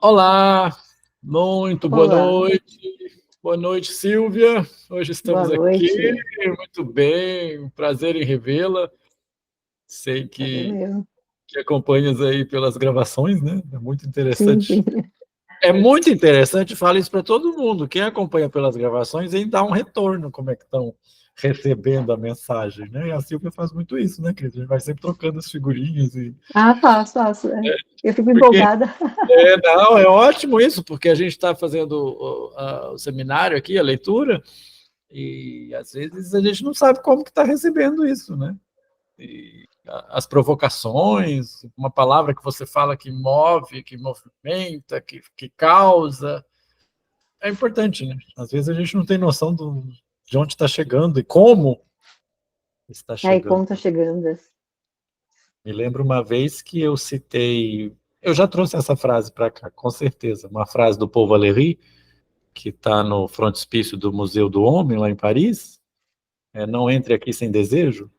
Olá, muito boa Olá, noite. Boa noite, Silvia. Hoje boa estamos aqui, noite. muito bem, um prazer em revê-la. Sei Prazer meu. que acompanhas aí pelas gravações, né? É muito Sim, sim. interessante. É muito interessante, falo isso para todo mundo. Quem acompanha pelas gravações, aí dá um retorno, como é que estão recebendo a mensagem, né? E a Silvia faz muito isso, né, Cris? A gente vai sempre trocando as figurinhas e Ah, faço, faço. Eu fico porque empolgada. não, é ótimo isso, porque a gente está fazendo o seminário aqui, a leitura, e às vezes a gente não sabe como que está recebendo isso, né? E as provocações, uma palavra que você fala que move, que movimenta, que causa, é importante, né? Às vezes a gente não tem noção de onde está chegando e como está Aí, chegando. como tá chegando? Me lembro uma vez que eu citei, eu já trouxe essa frase para cá, com certeza, uma frase do Paul Valéry, que está no frontispício do Museu do Homem, lá em Paris, Não Entre Aqui Sem Desejo,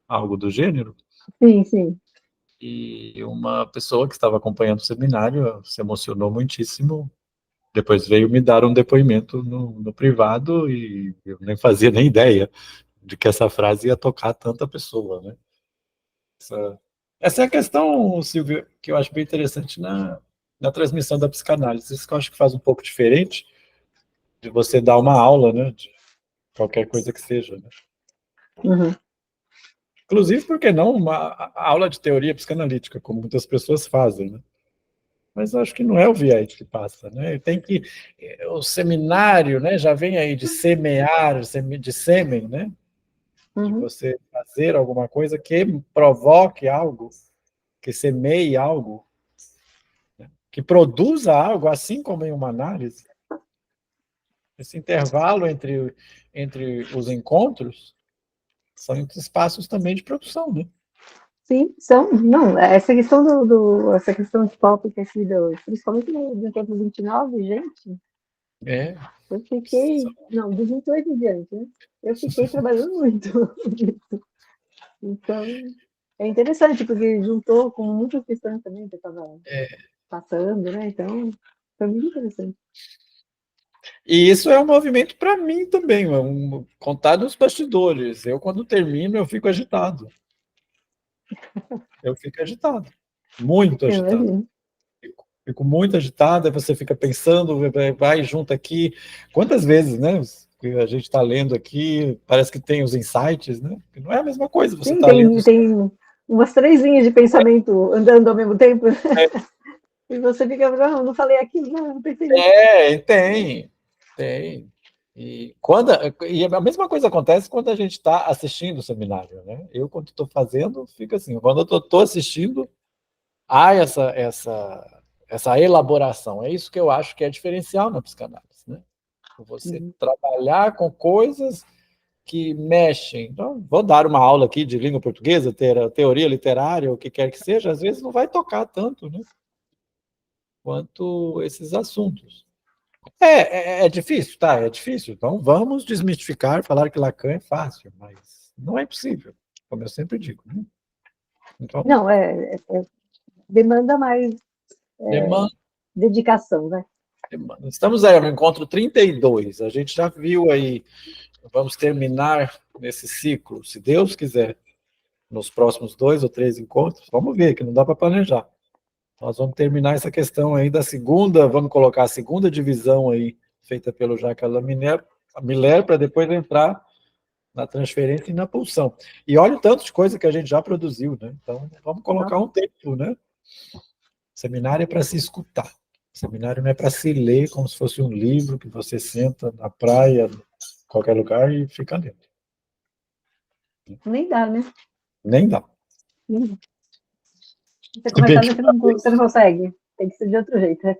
algo do gênero, Sim, sim. e uma pessoa que estava acompanhando o seminário se emocionou muitíssimo, depois veio me dar um depoimento no privado, e eu nem fazia nem ideia de que essa frase ia tocar tanta pessoa, né? Essa é a questão, Silvio, que eu acho bem interessante na transmissão da psicanálise. Isso que eu acho que faz um pouco diferente de você dar uma aula, né, de qualquer coisa que seja, né? Uhum. Inclusive, por que não uma aula de teoria psicanalítica, como muitas pessoas fazem, né? Mas eu acho que não é o viés que passa, né? Tem que o seminário, né, já vem aí de semear, de sêmen, né? De Uhum. você fazer alguma coisa que provoque algo, que semeie algo, que produza algo, assim como em uma análise. Esse intervalo entre os encontros são espaços também de produção, né? Sim, são. Não, essa questão essa questão de tópica aqui, principalmente no encontro 29, gente, É. eu fiquei. Não, dos 28 em diante, né? Eu fiquei trabalhando muito nisso. Então, é interessante, porque juntou com muitas questões também que eu estava passando, né? Então, foi muito interessante. E isso é um movimento para mim também, contar nos bastidores. Eu, quando termino, eu fico agitado. Eu fico agitado. Muito Eu agitado. imagino. Fico muito agitado, aí você fica pensando, vai junto aqui. Quantas vezes, né? Que a gente está lendo aqui, parece que tem os insights, né? Que não é a mesma coisa, você Sim, está lendo. tem umas três linhas de pensamento andando ao mesmo tempo. E você fica, não, não falei aquilo, não pensei nisso. Tem. E a mesma coisa acontece quando a gente está assistindo o seminário, né? Eu, quando estou fazendo, fica assim. Quando eu estou assistindo, há essa elaboração. É isso que eu acho que é diferencial na psicanálise, né? Você Uhum. trabalhar com coisas que mexem. Então, vou dar uma aula aqui de língua portuguesa, teoria literária, o que quer que seja, às vezes não vai tocar tanto, né? Quanto esses assuntos. É difícil, tá? É difícil. Então vamos desmistificar, falar que Lacan é fácil, mas não é impossível, como eu sempre digo, né? Então, Não, demanda mais demanda, dedicação, né? demanda. Estamos aí no encontro 32. A gente já viu aí, vamos terminar nesse ciclo, se Deus quiser, nos próximos 2 ou 3 encontros. Vamos ver, que não dá para planejar. Nós vamos terminar essa questão aí da segunda, vamos colocar a segunda divisão aí, feita pelo Jacques Miller, para depois entrar na transferência e na pulsão. E olha o tanto de coisa que a gente já produziu, né? Então, vamos colocar Nossa. um tempo, né? Seminário é para se escutar. Seminário não é para se ler como se fosse um livro que você senta na praia, em qualquer lugar e fica lendo. Nem dá, né? Nem dá. Você Se bem começar, que você uma você não vez, consegue. Tem que ser de outro jeito. Né?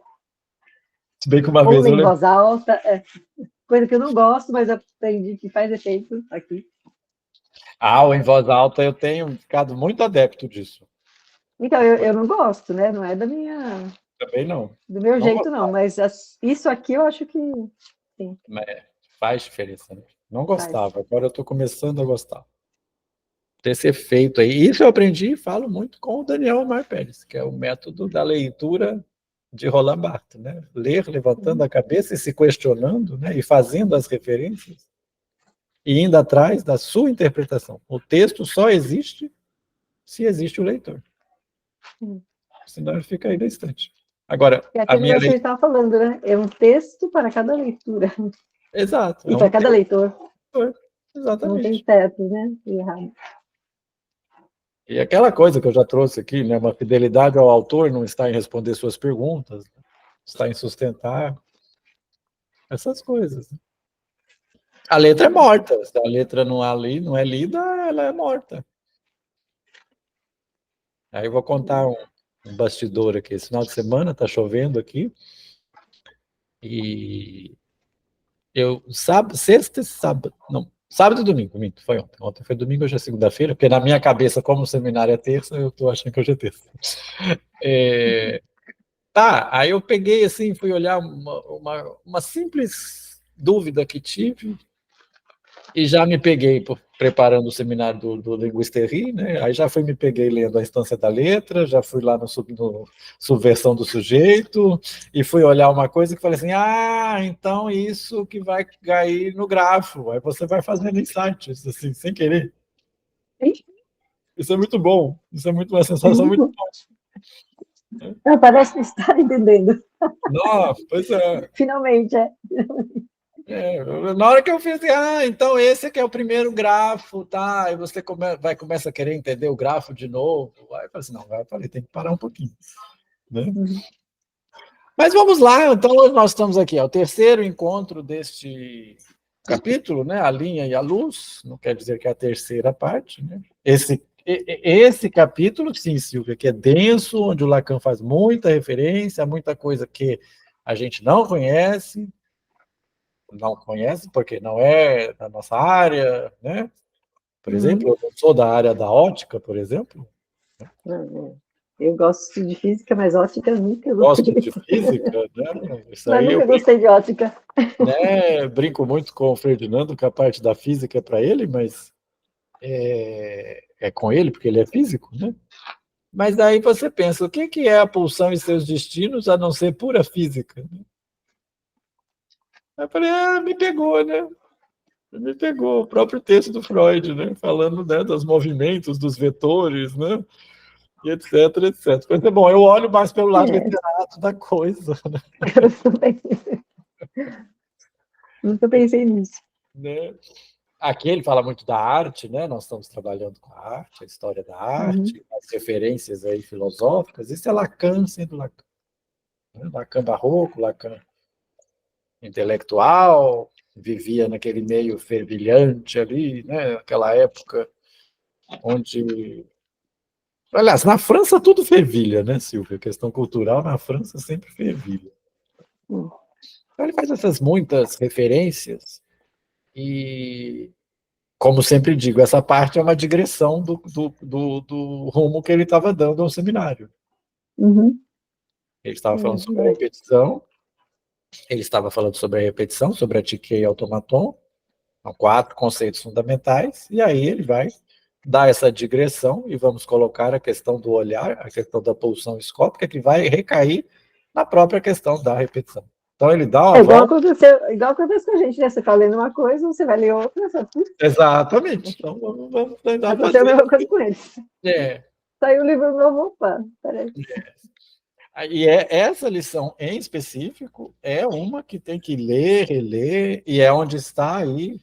se bem que uma Ou vez ler eu em lembro. voz alta, coisa que eu não gosto, mas aprendi que faz efeito aqui. O em voz alta eu tenho ficado muito adepto disso. Então, eu não gosto, né? Não é Também não. do meu Não jeito, não. gostava, Mas isso aqui eu acho que sim, mas faz diferença, né? Não faz. gostava, agora eu estou começando a gostar. Ter esse efeito aí. Isso eu aprendi e falo muito com o Daniel Omar Pérez, que é o método da leitura de Roland Barthes, né? Ler levantando a cabeça e se questionando, né? E fazendo as referências e indo atrás da sua interpretação. O texto só existe se existe o leitor. Senão ele fica aí na estante. Agora, é aquele negócio que a gente estava falando, né? É um texto para cada leitura. Exato. E para cada leitor. Exatamente. Não tem certo, né? Errado. E aquela coisa que eu já trouxe aqui, né? Uma fidelidade ao autor não está em responder suas perguntas, está em sustentar essas coisas. A letra é morta. Se a letra não é lida, ela é morta. Aí eu vou contar um bastidor aqui. Esse final de semana está chovendo aqui. E sábado e domingo, foi ontem. Ontem foi domingo, hoje é segunda-feira, porque na minha cabeça, como o seminário é terça, eu estou achando que hoje é terça. Aí eu peguei assim, fui olhar uma simples dúvida que tive e já me peguei preparando o seminário do Linguisterie, né? Aí já me peguei lendo a instância da letra, já fui lá no subversão do sujeito e fui olhar uma coisa que falei assim, então isso que vai cair no grafo, aí você vai fazendo insights, assim, sem querer. Isso é muito bom, isso é uma sensação muito boa. Parece que está entendendo. Nossa, pois é. Finalmente, Na hora que eu fiz, então esse aqui é o primeiro grafo, tá? Aí você começa a querer entender o grafo de novo. Aí eu falei assim, não, tem que parar um pouquinho. Né? Mas vamos lá, então nós estamos aqui, é o terceiro encontro deste capítulo, né? A linha e a luz, não quer dizer que é a terceira parte, né? Esse capítulo, sim, Silvia, que é denso, onde o Lacan faz muita referência, muita coisa que a gente não conhece, porque não é da nossa área, né? Por exemplo, eu não sou da área da ótica, por exemplo. Eu gosto de física, mas ótica nunca gostei. Gosto de física, né? Isso aí nunca gostei de ótica. Né? Brinco muito com o Ferdinando, que a parte da física é para ele, mas é com ele, porque ele é físico, né? Mas aí você pensa, o que é a pulsão e seus destinos, a não ser pura física? Aí eu falei, me pegou, né? Me pegou o próprio texto do Freud, né? Falando, né, dos movimentos, dos vetores, né? E etc, etc. Mas é bom, eu olho mais pelo lado literato da coisa. Né? Eu também. Nunca pensei nisso. Né? Aqui ele fala muito da arte, né? Nós estamos trabalhando com a arte, a história da arte, as referências aí filosóficas. Isso é Lacan sendo Lacan. Né? Lacan barroco, Lacan intelectual, vivia naquele meio fervilhante ali, né? Aquela época onde... Aliás, na França tudo fervilha, né, Silvia? A questão cultural na França sempre fervilha. Então ele faz essas muitas referências e, como sempre digo, essa parte é uma digressão do rumo que ele estava dando ao seminário. Ele estava falando sobre a repetição, ele estava falando sobre a repetição, sobre a tique e automaton, são 4 conceitos fundamentais, e aí ele vai dar essa digressão e vamos colocar a questão do olhar, a questão da pulsão escópica, que vai recair na própria questão da repetição. Então ele dá uma volta... igual acontece com a gente, né? Você está lendo uma coisa, você vai ler outra. Exatamente. Então vamos tentar fazer a mesma coisa com eles. Saiu um livro novo, opa, peraí. E essa lição em específico é uma que tem que ler, reler, e é onde está aí,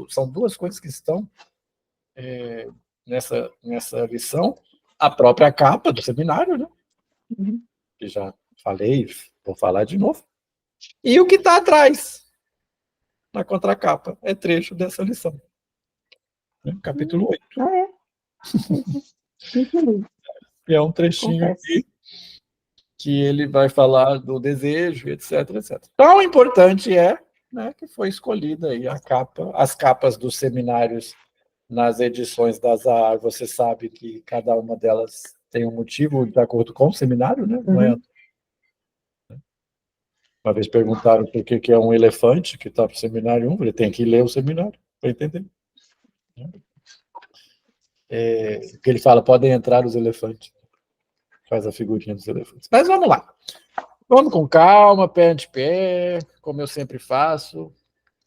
são 2 coisas que estão nessa lição, a própria capa do seminário, né? Que já falei, vou falar de novo, e o que está atrás, na contracapa, é trecho dessa lição. Né? Capítulo 8. E é um trechinho aqui que ele vai falar do desejo, etc, etc. Tão importante é, né, que foi escolhida aí as capas dos seminários nas edições da Zahar. Você sabe que cada uma delas tem um motivo de acordo com o seminário, né? Não é? Uma vez perguntaram por que é um elefante que está para o seminário 1, ele tem que ler o seminário para entender. Porque ele fala, podem entrar os elefantes. faz a figurinha dos elefantes. Mas vamos lá. Vamos com calma, pé ante pé, como eu sempre faço,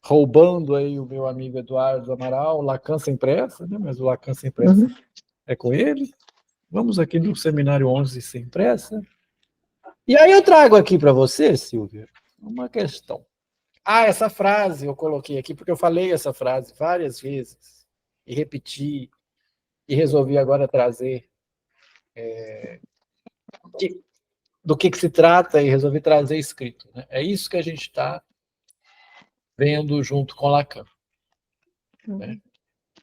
roubando aí o meu amigo Eduardo Amaral, Lacan sem pressa, né? Mas o Lacan sem pressa é com ele. Vamos aqui no Seminário 11 sem pressa. E aí eu trago aqui para você, Silvia, uma questão. Essa frase eu coloquei aqui porque eu falei essa frase várias vezes e repeti e resolvi agora trazer do que se trata e resolvi trazer escrito. Né? É isso que a gente está vendo junto com Lacan. Né?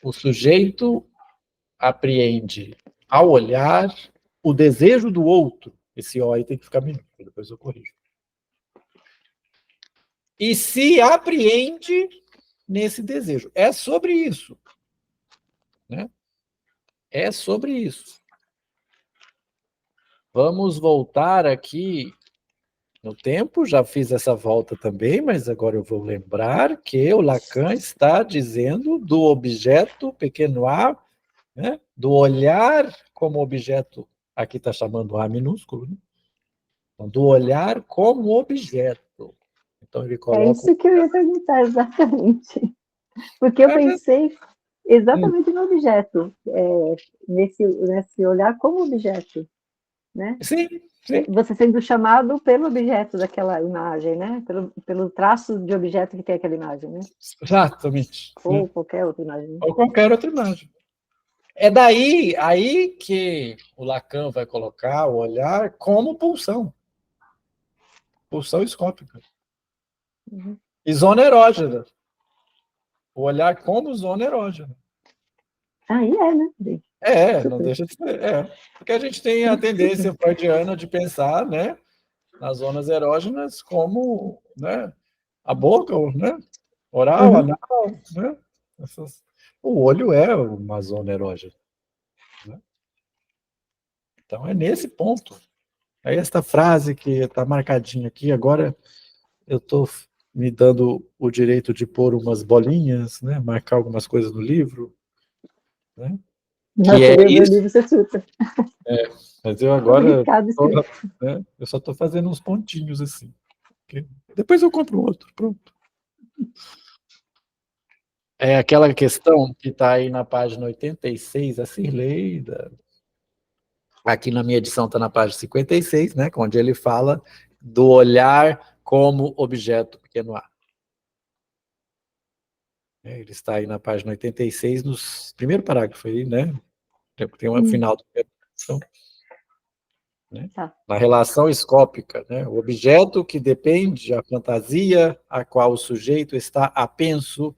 O sujeito apreende, ao olhar, o desejo do outro. Esse O aí tem que ficar minúsculo, depois eu corrijo. E se apreende nesse desejo. É sobre isso. Né? É sobre isso. Vamos voltar aqui no tempo, já fiz essa volta também, mas agora eu vou lembrar que o Lacan está dizendo do objeto, pequeno a, né? Do olhar como objeto, aqui está chamando A minúsculo, né? Então, do olhar como objeto. Então ele coloca... É isso que eu ia perguntar exatamente. Porque eu pensei exatamente no objeto, nesse olhar como objeto, né? Sim, sim. Você sendo chamado pelo objeto daquela imagem, né? Pelo traço de objeto que tem aquela imagem, né? Exatamente. Ou qualquer outra imagem. Ou qualquer outra imagem. É daí aí que o Lacan vai colocar o olhar como pulsão. Pulsão escópica. E zona erógena. O olhar como zona erógena. Aí né? Não deixa de ser. Porque a gente tem a tendência freudiana de pensar, né, nas zonas erógenas como, né, a boca, né, oral, anal, né? O olho é uma zona erógena. Né? Então é nesse ponto. É esta frase que está marcadinha aqui, agora eu estou me dando o direito de pôr umas bolinhas, né, marcar algumas coisas no livro, né, que é isso. Livro você chuta. Mas eu agora, né, eu só estou fazendo uns pontinhos assim. Depois eu compro outro, pronto. É aquela questão que está aí na página 86, a Cirleida. Aqui na minha edição está na página 56, né, onde ele fala do olhar como objeto pequeno a. Ele está aí na página 86, no primeiro parágrafo aí, né? Tem um final da edição. Né? Tá. Na relação escópica, né? O objeto que depende da fantasia a qual o sujeito está apenso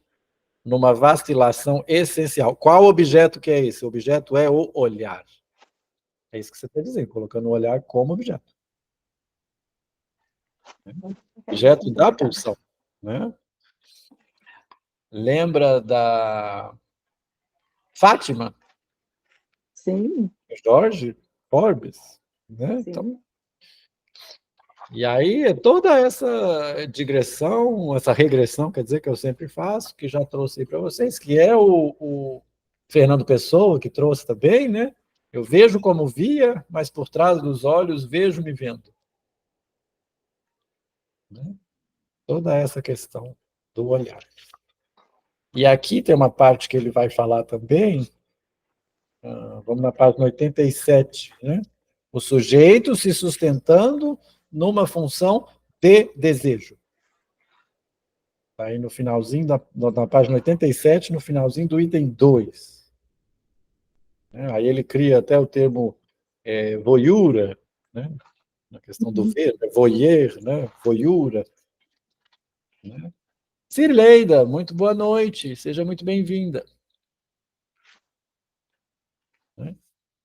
numa vacilação essencial. Qual objeto que é esse? O objeto é o olhar. É isso que você está dizendo, colocando o olhar como objeto. Objeto da pulsão. Né? Lembra da Fátima? Sim. Jorge Forbes? Né? Sim. Então, e aí, toda essa digressão, essa regressão, quer dizer, que eu sempre faço, que já trouxe aí para vocês, que é o Fernando Pessoa, que trouxe também, né? Eu vejo como via, mas por trás dos olhos vejo me vendo. Né? Toda essa questão do olhar. E aqui tem uma parte que ele vai falar também, vamos na página 87, né? O sujeito se sustentando numa função de desejo. Aí no finalzinho, na página 87, no finalzinho do item 2. Aí ele cria até o termo voyura, né? Na questão do ver, voyeur, né? Voyura. Né? Cirleida, muito boa noite, seja muito bem-vinda. Né?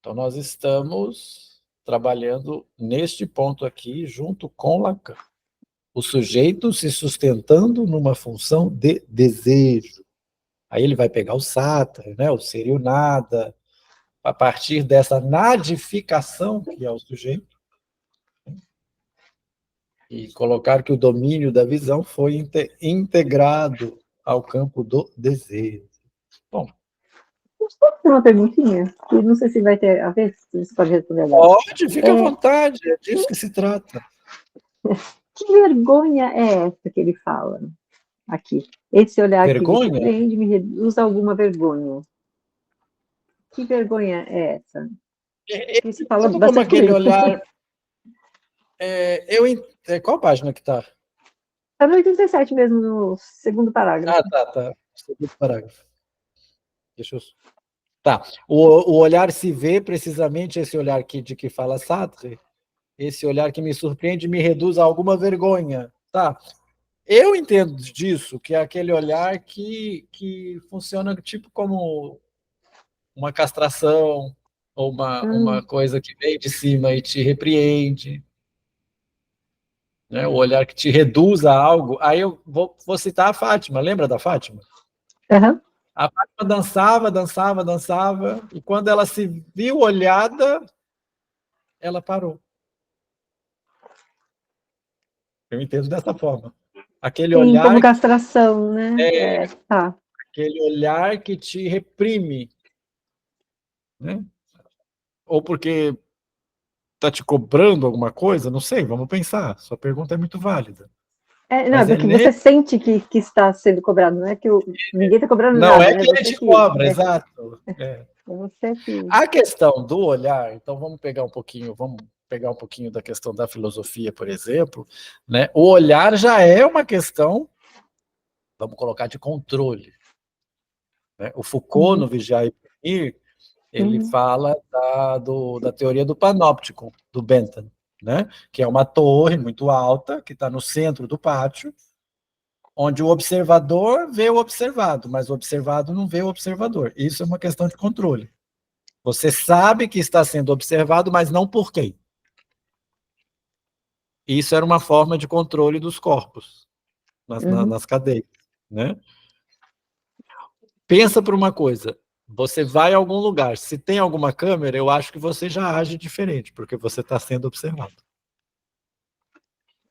Então, nós estamos trabalhando neste ponto aqui, junto com Lacan. O sujeito se sustentando numa função de desejo. Aí ele vai pegar o Sartre, né, o ser e o nada, a partir dessa nadificação que é o sujeito, e colocar que o domínio da visão foi integrado ao campo do desejo. Bom, Posso fazer uma perguntinha? Que não sei se vai ter a ver, se você pode responder agora. Pode, fica à vontade, é disso que se trata. Que vergonha é essa que ele fala aqui? Esse olhar que me Vergonha? surpreende, me reduz a alguma vergonha. Que vergonha é essa? Que se fala Como bastante aquele comigo. olhar. Qual página que está? Está no 87 mesmo, no segundo parágrafo. Tá. Segundo parágrafo. Deixa eu. Tá. O olhar se vê precisamente esse olhar de que fala Sartre, esse olhar que me surpreende me reduz a alguma vergonha. Tá. Eu entendo disso, que é aquele olhar que funciona tipo como uma castração, ou uma coisa que vem de cima e te repreende, né? O olhar que te reduz a algo. Aí eu vou citar a Fátima, lembra da Fátima? Uhum. A Fátima dançava, e quando ela se viu olhada, ela parou. Eu entendo dessa forma. Aquele Sim, olhar, como castração, né? Tá. aquele olhar que te reprime, né? Ou porque está te cobrando alguma coisa, não sei, vamos pensar. Sua pergunta é muito válida. Não, é Mas porque você sente que está sendo cobrado, não é que ninguém está cobrando não nada, é né? que ele Você te que. cobra, exato. É você que. A questão do olhar, então vamos pegar um pouquinho da questão da filosofia, por exemplo, né? O olhar já é uma questão, vamos colocar, de controle, né? O Foucault, no Vigiar e Punir, ele fala da teoria do panóptico, do Bentham, né? Que é uma torre muito alta, que está no centro do pátio, onde o observador vê o observado, mas o observado não vê o observador. Isso é uma questão de controle. Você sabe que está sendo observado, mas não por quem. Isso era uma forma de controle dos corpos nas cadeias, né? Pensa por uma coisa, você vai a algum lugar, se tem alguma câmera, eu acho que você já age diferente, porque você está sendo observado.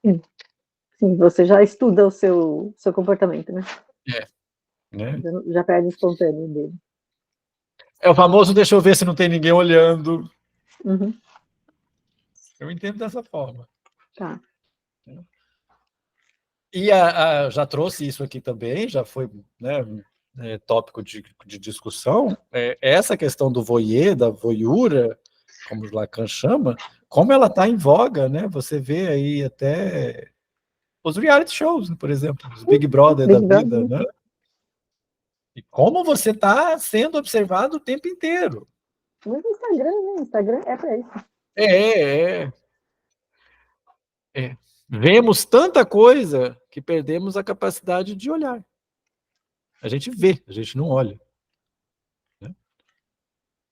Sim, você já estuda o seu comportamento, né? Né? Já perde o espontâneo dele. É o famoso, deixa eu ver se não tem ninguém olhando. Uhum. Eu entendo dessa forma. Tá. E já trouxe isso aqui também, já foi, né, tópico de discussão, essa questão do voyeur, da voyura, como Lacan chama, como ela está em voga, né? Você vê aí até os reality shows, por exemplo, os Big Brother da Big vida, Brother. né? E como você está sendo observado o tempo inteiro. Mas o Instagram, né? O Instagram é para isso. É. Vemos tanta coisa que perdemos a capacidade de olhar. A gente vê, a gente não olha. Né?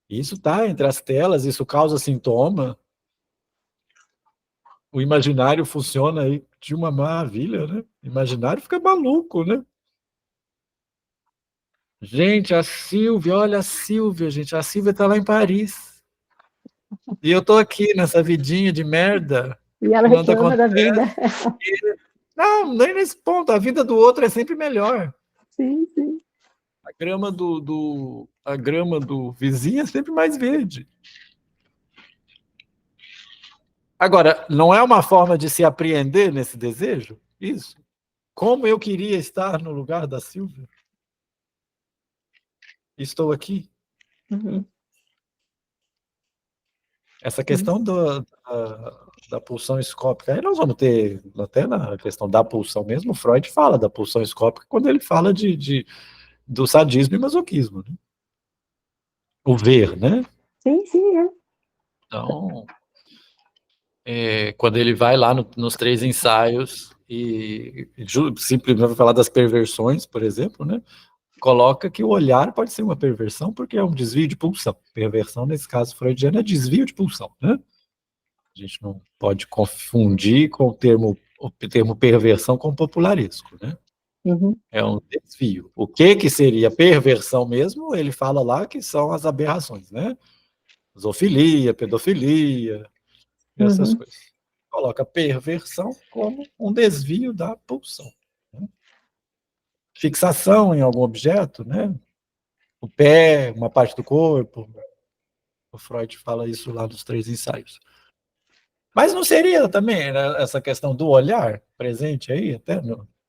Isso está entre as telas, isso causa sintoma. O imaginário funciona aí de uma maravilha, né? O imaginário fica maluco, né? Gente, a Silvia, olha a Silvia, gente. A Silvia está lá em Paris. E eu estou aqui nessa vidinha de merda E ela que nada reclama da acontece. vida. Não, nem nesse ponto. A vida do outro é sempre melhor. Sim, sim. A grama do vizinho é sempre mais verde. Agora, não é uma forma de se apreender nesse desejo? Isso. Como eu queria estar no lugar da Silvia? Estou aqui. Uhum. Essa questão da pulsão escópica, aí nós vamos ter, até na questão da pulsão mesmo, Freud fala da pulsão escópica quando ele fala do sadismo e masoquismo. Né? O ver, né? Sim, sim, é. Então, quando ele vai lá nos 3 ensaios e simplesmente vai falar das perversões, por exemplo, né? Coloca que o olhar pode ser uma perversão porque é um desvio de pulsão. Perversão, nesse caso freudiano, é desvio de pulsão, né? A gente não pode confundir com o termo perversão com popularesco, né? Uhum. É um desvio. O que seria perversão mesmo? Ele fala lá que são as aberrações, né? Zoofilia, pedofilia, essas coisas. Coloca perversão como um desvio da pulsão. Né? Fixação em algum objeto, né? o pé, uma parte do corpo. O Freud fala isso lá nos 3 ensaios. Mas não seria também, né, essa questão do olhar presente aí, até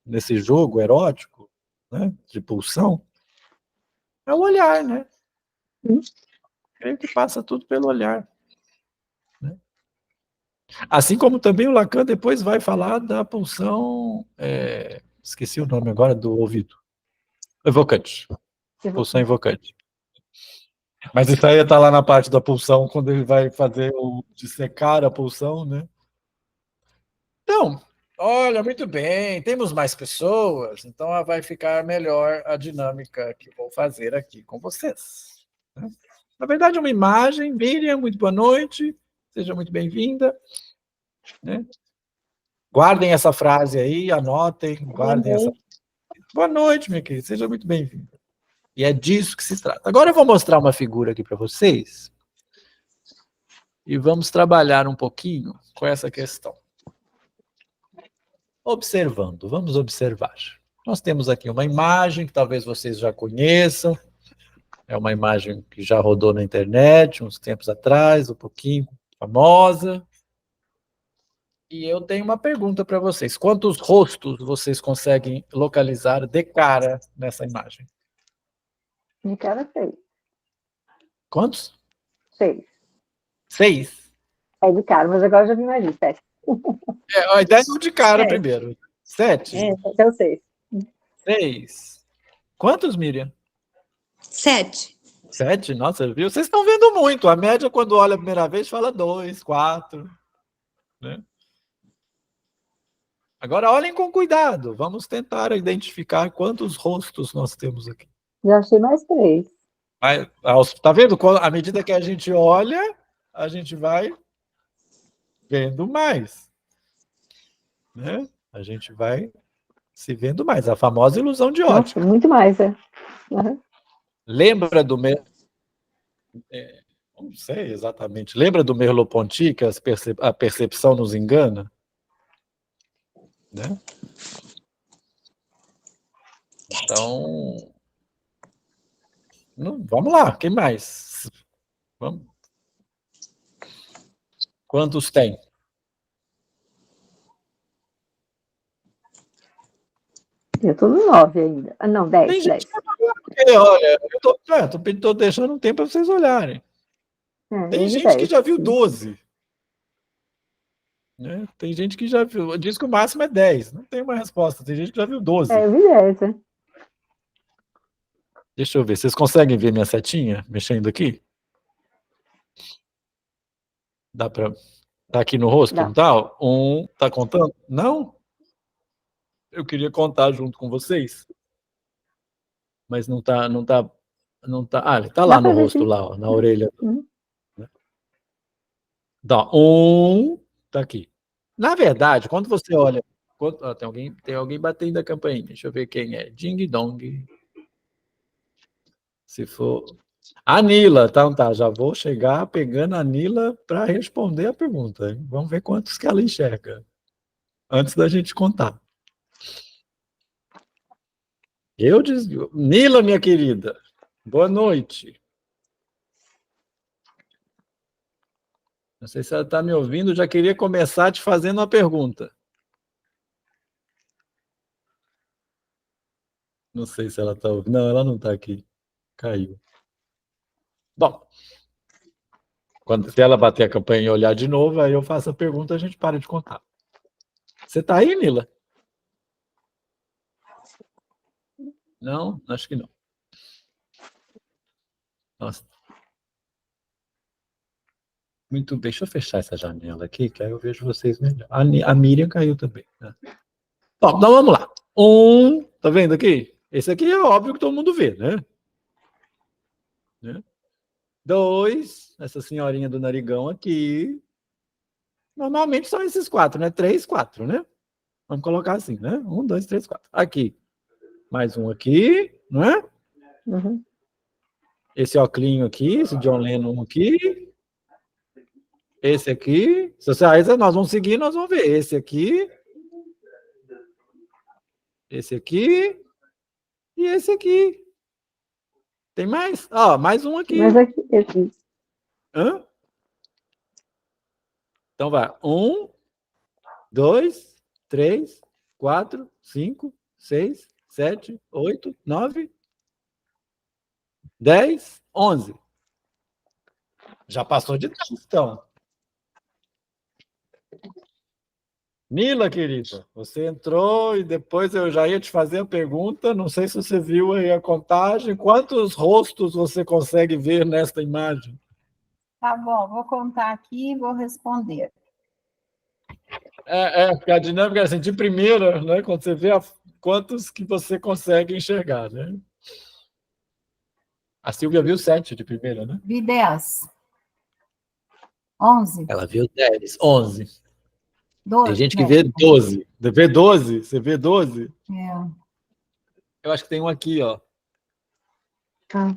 nesse jogo erótico, né, de pulsão? É o olhar, né? Creio que passa tudo pelo olhar. Né? Assim como também o Lacan depois vai falar da pulsão, esqueci o nome agora do ouvido, evocante, pulsão evocante. Mas isso aí está lá na parte da pulsão, quando ele vai fazer o dissecar a pulsão, né? Então, olha, muito bem, temos mais pessoas, então vai ficar melhor a dinâmica que vou fazer aqui com vocês. Né? Na verdade, uma imagem. Miriam, muito boa noite, seja muito bem-vinda. Né? Guardem essa frase aí, anotem, guardem essa. Boa noite, minha querida, seja muito bem-vinda. E é disso que se trata. Agora eu vou mostrar uma figura aqui para vocês e vamos trabalhar um pouquinho com essa questão. Observando, vamos observar. Nós temos aqui uma imagem que talvez vocês já conheçam, é uma imagem que já rodou na internet uns tempos atrás, um pouquinho famosa. E eu tenho uma pergunta para vocês. Quantos rostos vocês conseguem localizar de cara nessa imagem? De cara, 6. Quantos? 6. 6? É de cara, mas agora já vi mais de 7. A ideia é de cara primeiro. 7? É o 6. 6. Quantos, Miriam? 7. 7? Nossa, viu? Vocês estão vendo muito. A média, quando olha a primeira vez, fala 2, 4. Né? Agora, olhem com cuidado. Vamos tentar identificar quantos rostos nós temos aqui. Já achei mais 3. Tá vendo? À medida que a gente olha, a gente vai vendo mais. Né? A gente vai se vendo mais. A famosa ilusão de ótica. Nossa, muito mais, Uhum. Lembra do... não sei exatamente. Lembra do Merleau-Ponty, que a percepção nos engana? Né? Então... vamos lá, quem mais? Vamos. Quantos tem? Eu estou no 9 ainda. Ah, não, 10. Tem 10. gente que olha, eu tô deixando um tempo para vocês olharem. Tem gente 10. que já viu 12. Né? Tem gente que já viu. Diz que o máximo é 10. Não tem uma resposta. Tem gente que já viu 12. Eu vi 10, Deixa eu ver. Vocês conseguem ver minha setinha mexendo aqui? Dá para... Tá aqui no rosto? Não. Tal? Tá contando? Não? Eu queria contar junto com vocês. Mas não tá. Ah, ele tá lá no rosto, lá, ó, na orelha. Uhum. Tá, tá aqui. Na verdade, quando você olha... tem alguém batendo a campainha. Deixa eu ver quem é. Ding dong. Se for... A Nila, tá. Já vou chegar pegando a Nila para responder a pergunta. Hein? Vamos ver quantos que ela enxerga. Antes da gente contar. Eu desvio. Nila, minha querida, boa noite. Não sei se ela está me ouvindo, já queria começar te fazendo uma pergunta. Não sei se ela está ouvindo. Não, ela não está aqui. Caiu. Bom, se ela bater a campanha e olhar de novo, aí eu faço a pergunta e a gente para de contar. Você está aí, Nila? Não? Acho que não. Nossa. Muito bem. Deixa eu fechar essa janela aqui, que aí eu vejo vocês melhor. A Miriam caiu também. Né? Bom, então vamos lá. Tá vendo aqui? Esse aqui é óbvio que todo mundo vê, né? 2, essa senhorinha do narigão aqui. Normalmente são esses 4, né? 3, 4, né? Vamos colocar assim, né? 1, 2, 3, 4. Aqui. Mais um aqui, não é? Uhum. Esse Oclinho aqui, esse John Lennon aqui. Esse aqui. Se nós vamos seguir, nós vamos ver. Esse aqui. Esse aqui. E esse aqui. Tem mais? Ó, mais um aqui. Mas aqui, esse. Hã? Então vai. 1, 2, 3, 4, 5, 6, 7, 8, 9, 10, 11. Já passou de 10, então. Mila, querida, você entrou e depois eu já ia te fazer a pergunta. Não sei se você viu aí a contagem. Quantos rostos você consegue ver nesta imagem? Tá bom, vou contar aqui e vou responder. Porque a dinâmica é assim, de primeira, né? Quando você vê quantos que você consegue enxergar, né? A Silvia viu 7 de primeira, né? Vi 10. 11. Ela viu 10, 11. 12. Tem gente que vê 12. Vê 12? Você vê 12? É. Eu acho que tem um aqui, ó.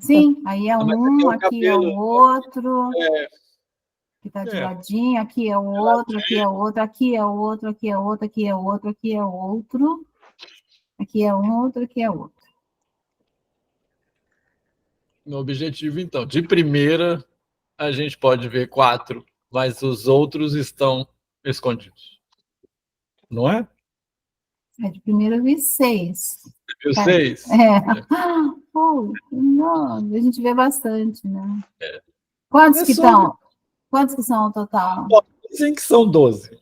Sim, aí é Mas um, aqui aqui é é o o cabelo. outro, É, que tá de é. ladinho, aqui é o outro, aqui é o outro, aqui é o outro, aqui é o outro, aqui é o outro, aqui é o outro, aqui é um outro, aqui é outro. No objetivo, então, de primeira, a gente pode ver 4, mas os outros estão escondidos. Não é? É, de primeiro eu vi 6. Viu 6? Pô, não, a gente vê bastante, né? É. Quantos É que só- estão? Quantos que são o total? Dizem que são 12.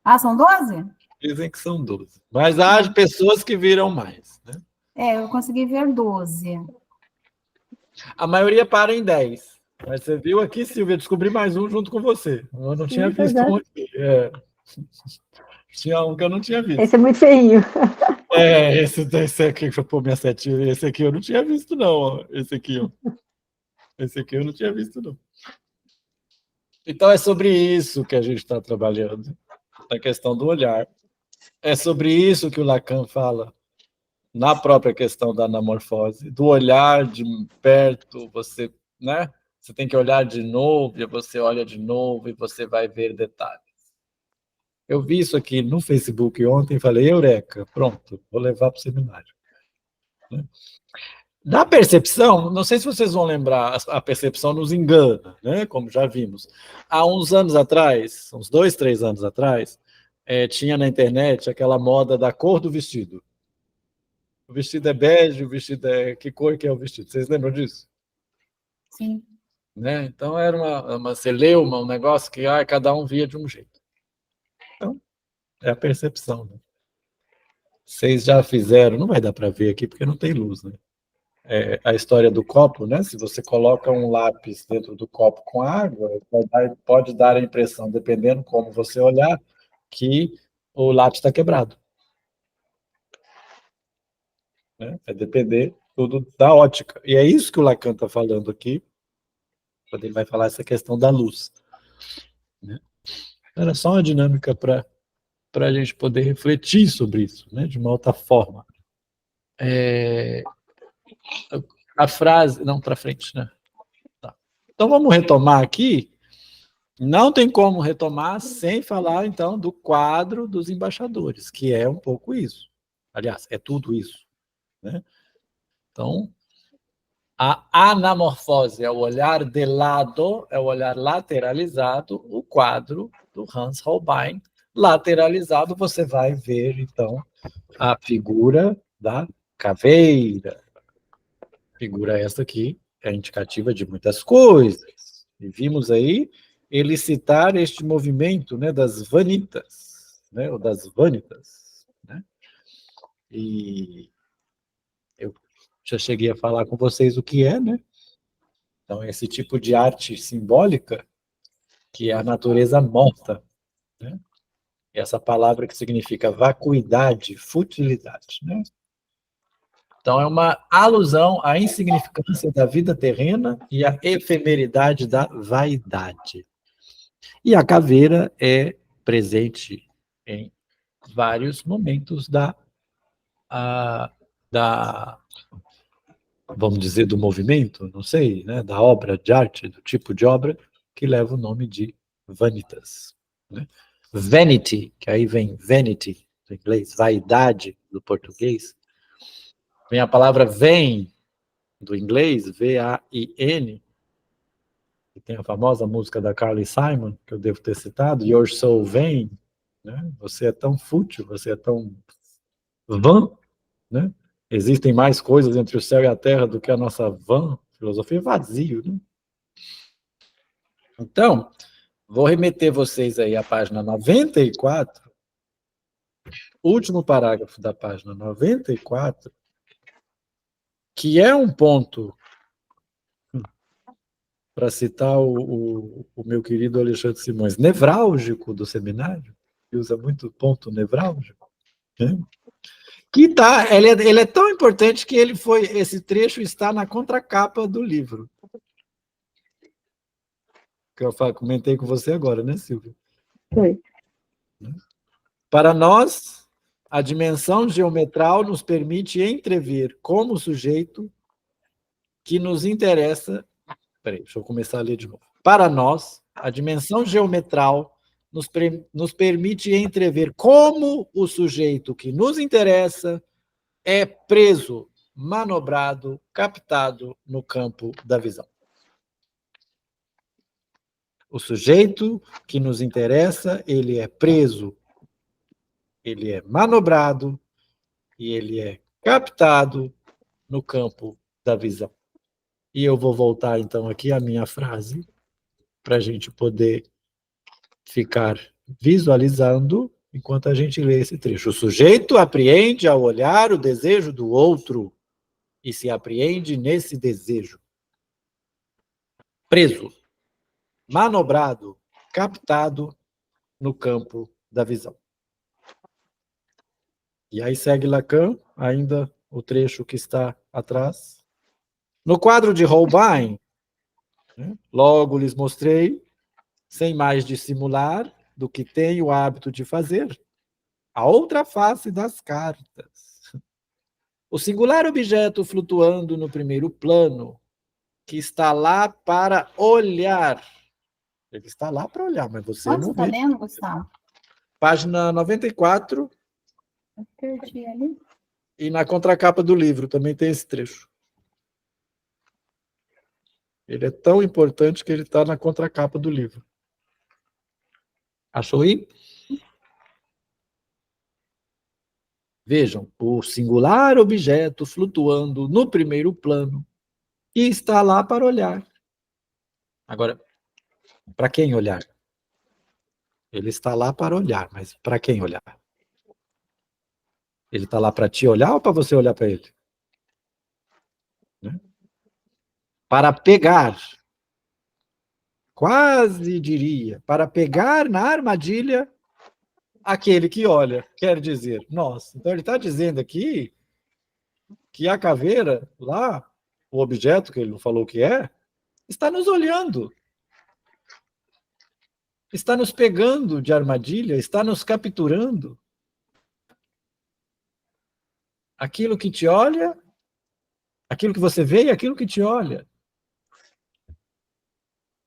Ah, são 12? Dizem que são 12. Mas há pessoas que viram mais, né? Eu consegui ver 12. A maioria para em 10. Mas você viu aqui, Silvia, descobri mais um junto com você. Eu não tinha visto um aqui. Tinha um que eu não tinha visto. Esse é muito feinho. Esse aqui, deixa eu pôr minha setinha. Esse aqui eu não tinha visto, não. Ó. Esse aqui, ó. Esse aqui eu não tinha visto, não. Então é sobre isso que a gente está trabalhando, na questão do olhar. É sobre isso que o Lacan fala na própria questão da anamorfose, do olhar de perto, você, né? Você tem que olhar de novo, e você olha de novo e você vai ver detalhes. Eu vi isso aqui no Facebook ontem e falei, eureka, pronto, vou levar para o seminário. Da percepção, não sei se vocês vão lembrar, a percepção nos engana, né? Como já vimos. Há uns anos atrás, uns 2, 3 anos atrás, tinha na internet aquela moda da cor do vestido. O vestido é bege, o vestido é... Que cor que é o vestido? Vocês lembram disso? Sim. Né? Então era uma celeuma, um negócio que cada um via de um jeito. Então, é a percepção. Né? Vocês já fizeram, não vai dar para ver aqui porque não tem luz, né? A história do copo, né? Se você coloca um lápis dentro do copo com água, pode dar a impressão, dependendo como você olhar, que o lápis está quebrado. Né? Vai depender tudo da ótica. E é isso que o Lacan está falando aqui, quando ele vai falar essa questão da luz. Né? Era só uma dinâmica para a gente poder refletir sobre isso, né? De uma outra forma. A frase... Não, para frente, né? Tá. Então, vamos retomar aqui. Não tem como retomar sem falar, então, do quadro dos embaixadores, que é um pouco isso. Aliás, é tudo isso. Né? Então, a anamorfose é o olhar de lado, é o olhar lateralizado, o quadro do Hans Holbein. Lateralizado, você vai ver, então, a figura da caveira. Figura essa aqui é indicativa de muitas coisas. E vimos aí ele citar este movimento, né, das vanitas, né, ou das vanitas. Né? E eu já cheguei a falar com vocês o que é, né? Então, esse tipo de arte simbólica, que é a natureza morta, né? Essa palavra que significa vacuidade, futilidade, né? Então, é uma alusão à insignificância da vida terrena e à efemeridade da vaidade. E a caveira é presente em vários momentos vamos dizer, do movimento, não sei, né, da obra de arte, do tipo de obra, que leva o nome de vanitas. Né? Vanity, que aí vem vanity, do inglês, vaidade, do português, vem a palavra vem, do inglês, V-A-I-N, que tem a famosa música da Carly Simon, que eu devo ter citado, You're so vain, né? Você é tão fútil, você é tão vã, né? Existem mais coisas entre o céu e a terra do que a nossa vã filosofia, vazio, né? Então, vou remeter vocês aí à página 94, último parágrafo da página 94, que é um ponto, para citar o meu querido Alexandre Simões, nevrálgico do seminário, que usa muito ponto nevrálgico, né? Que tá, ele é tão importante que esse trecho está na contracapa do livro. Que eu comentei com você agora, né, Silvia? Foi. Para nós, a dimensão geometral nos permite entrever como sujeito que nos interessa. Peraí, deixa eu começar a ler de novo. Para nós, a dimensão geometral nos permite entrever como o sujeito que nos interessa é preso, manobrado, captado no campo da visão. O sujeito que nos interessa, ele é preso, ele é manobrado e ele é captado no campo da visão. E eu vou voltar, então, aqui à minha frase, para a gente poder ficar visualizando enquanto a gente lê esse trecho. O sujeito apreende ao olhar o desejo do outro e se apreende nesse desejo. Preso, manobrado, captado no campo da visão. E aí segue Lacan, ainda o trecho que está atrás. No quadro de Holbein, né, logo lhes mostrei, sem mais dissimular do que tenho o hábito de fazer, a outra face das cartas. O singular objeto flutuando no primeiro plano, que está lá para olhar. Ele está lá para olhar, mas você Onde não você está vê. lendo, Gustavo? Página 94. Eu perdi ali. E na contracapa do livro também tem esse trecho. Ele é tão importante que ele está na contracapa do livro. Achou aí? Vejam, o singular objeto flutuando no primeiro plano e está lá para olhar. Agora, para quem olhar? Ele está lá para olhar, mas para quem olhar? Ele está lá para te olhar ou para você olhar para ele? Né? Para pegar, quase diria, para pegar na armadilha aquele que olha, quer dizer, nós. Então ele está dizendo aqui que a caveira, lá, o objeto que ele não falou que é, está nos olhando. Está nos pegando de armadilha, está nos capturando. Aquilo que te olha, aquilo que você vê e aquilo que te olha.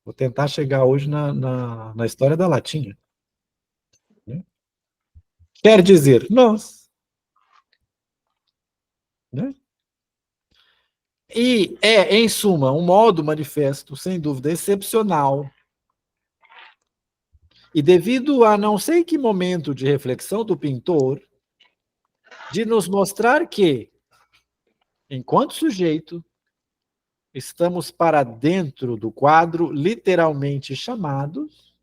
Vou tentar chegar hoje na história da latinha. Né? Quer dizer, nós. Né? E é, em suma, um modo manifesto, sem dúvida, excepcional. E devido a não sei que momento de reflexão do pintor, de nos mostrar que, enquanto sujeito, estamos para dentro do quadro literalmente chamados.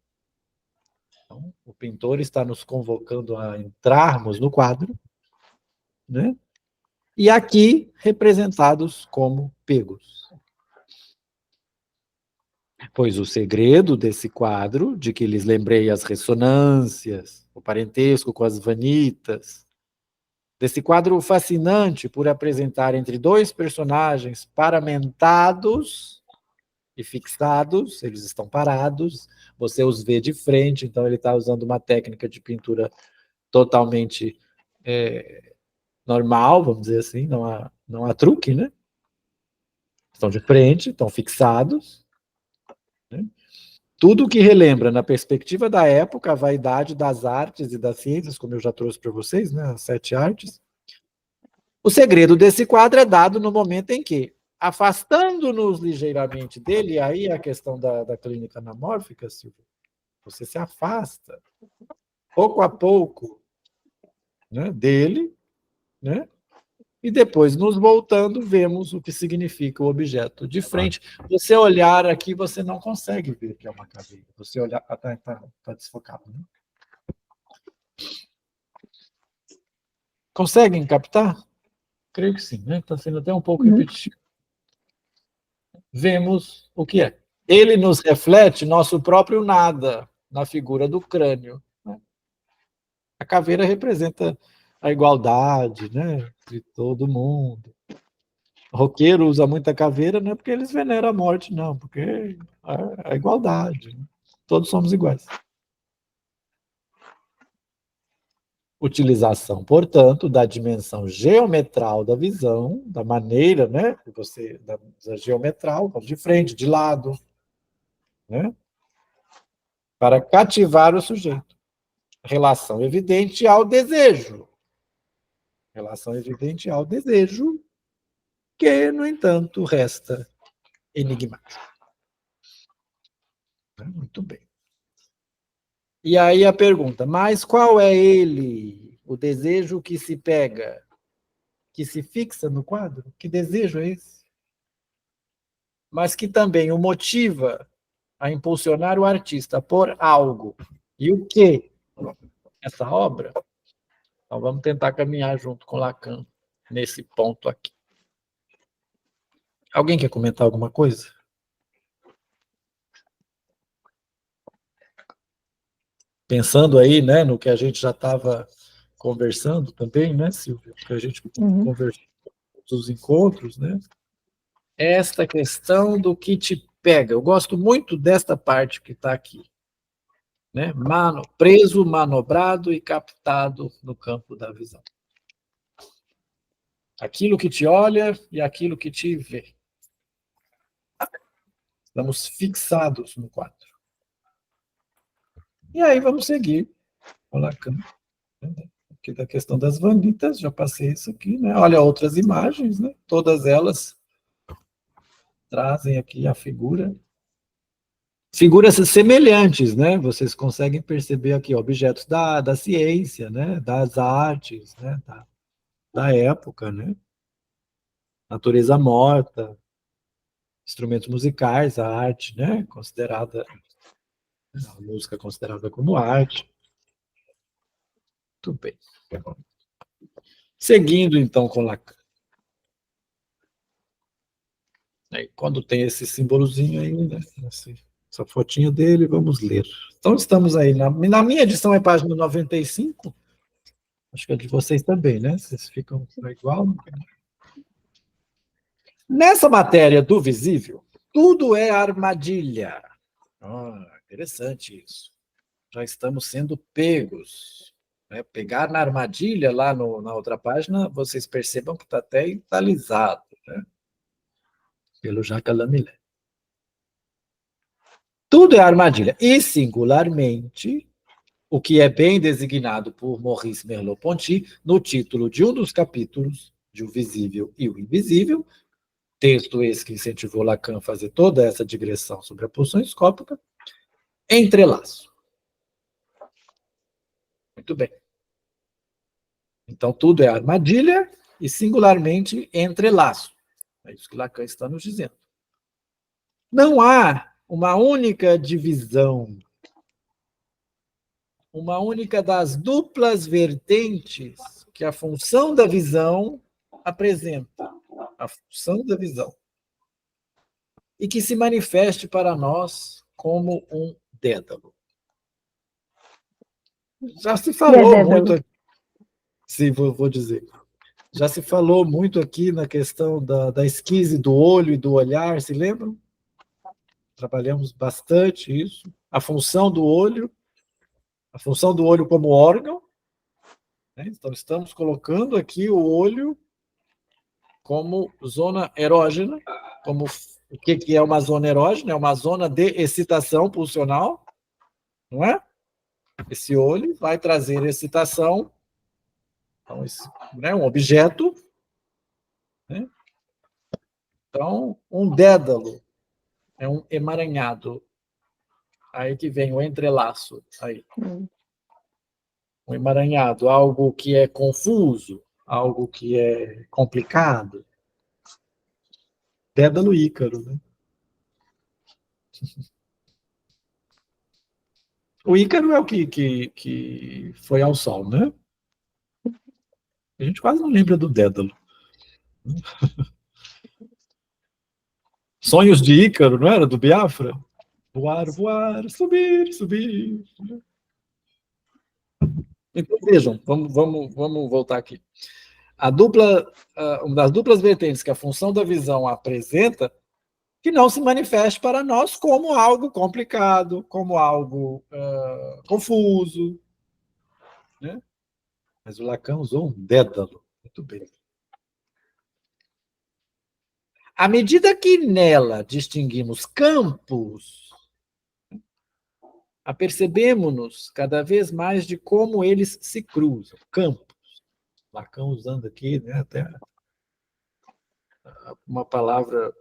Então, o pintor está nos convocando a entrarmos no quadro, né? E aqui representados como pegos. Pois o segredo desse quadro, de que lhes lembrei as ressonâncias, o parentesco com as vanitas, desse quadro fascinante por apresentar entre dois personagens paramentados e fixados, eles estão parados, você os vê de frente, então ele está usando uma técnica de pintura totalmente normal, vamos dizer assim, não há truque, né? Estão de frente, estão fixados. Né? Tudo o que relembra, na perspectiva da época, a vaidade das artes e das ciências, como eu já trouxe para vocês, né? As 7 artes. O segredo desse quadro é dado no momento em que, afastando-nos ligeiramente dele, e aí a questão da clínica anamórfica, Silvia, você se afasta, pouco a pouco, né, dele, né? E depois, nos voltando, vemos o que significa o objeto de frente. Você olhar aqui, você não consegue ver que é uma caveira. Você olhar... Tá desfocado, né? Conseguem captar? Creio que sim, né? Está sendo até um pouco repetitivo. Vemos o que é. Ele nos reflete nosso próprio nada na figura do crânio. A caveira representa a igualdade, né, de todo mundo. O roqueiro usa muita caveira, não é porque eles veneram a morte, não, porque é a igualdade. Né? Todos somos iguais. Utilização, portanto, da dimensão geometral da visão, da maneira, né, que você, da geometral, de frente, de lado, né, para cativar o sujeito. Relação evidente ao desejo. Relação evidente ao desejo, que, no entanto, resta enigmático. Muito bem. E aí a pergunta, mas qual é ele, o desejo que se pega, que se fixa no quadro? Que desejo é esse? Mas que também o motiva a impulsionar o artista por algo. E o que? Essa obra? Então vamos tentar caminhar junto com Lacan nesse ponto aqui. Alguém quer comentar alguma coisa? Pensando aí, né, no que a gente já estava conversando também, né, Silvia? Que a gente conversou nos encontros, né? Esta questão do que te pega. Eu gosto muito desta parte que está aqui. Né? Preso, manobrado e captado no campo da visão. Aquilo que te olha e aquilo que te vê. Estamos fixados no quadro. E aí vamos seguir com Lacan. Aqui da questão das vanitas, já passei isso aqui, né? Olha outras imagens, né? Todas elas trazem aqui a figuras semelhantes, né? Vocês conseguem perceber aqui objetos da ciência, né? Das artes, né? Da época, né? Natureza morta, instrumentos musicais, a arte, né? Considerada, a música considerada como arte. Muito bem. Seguindo, então, com Lacan. Quando tem esse símbolozinho aí, né? Essa fotinha dele, vamos ler. Então, estamos aí. Na minha edição é página 95. Acho que é de vocês também, né? Vocês ficam igual. Nessa matéria do visível, tudo é armadilha. Interessante isso. Já estamos sendo pegos. Né? Pegar na armadilha, lá na outra página, vocês percebam que está até italizado, né? Pelo Jacques Lamillet. Tudo é armadilha. E, singularmente, o que é bem designado por Maurice Merleau-Ponty no título de um dos capítulos de O Visível e o Invisível, texto esse que incentivou Lacan a fazer toda essa digressão sobre a pulsão escópica, entrelaço. Muito bem. Então, tudo é armadilha e, singularmente, entrelaço. É isso que Lacan está nos dizendo. Não há uma única divisão, uma única das duplas vertentes que a função da visão apresenta. A função da visão. E que se manifeste para nós como um dédalo. Já se falou muito aqui. Sim, vou dizer. Já se falou muito aqui na questão da esquise do olho e do olhar, se lembram? Trabalhamos bastante isso. A função do olho como órgão. Né? Então, estamos colocando aqui o olho como zona erógena. Como, o que é uma zona erógena? É uma zona de excitação pulsional, não é? Esse olho vai trazer excitação. Então, um objeto, né? Então, um dédalo é um emaranhado. Aí que vem o entrelaço. Aí. Um emaranhado, algo que é confuso, algo que é complicado. Dédalo Ícaro, né? O Ícaro é o que foi ao sol, né? A gente quase não lembra do Dédalo. Sonhos de Ícaro, não era? Do Biafra? Voar, voar, subir, subir. Então, vejam, vamos voltar aqui. Uma das duplas vertentes que a função da visão apresenta, que não se manifeste para nós como algo complicado, como algo confuso. Né? Mas o Lacan usou um dédalo. Muito bem. À medida que nela distinguimos campos, apercebemos-nos cada vez mais de como eles se cruzam. Campos. Lacan usando aqui, né, até uma palavra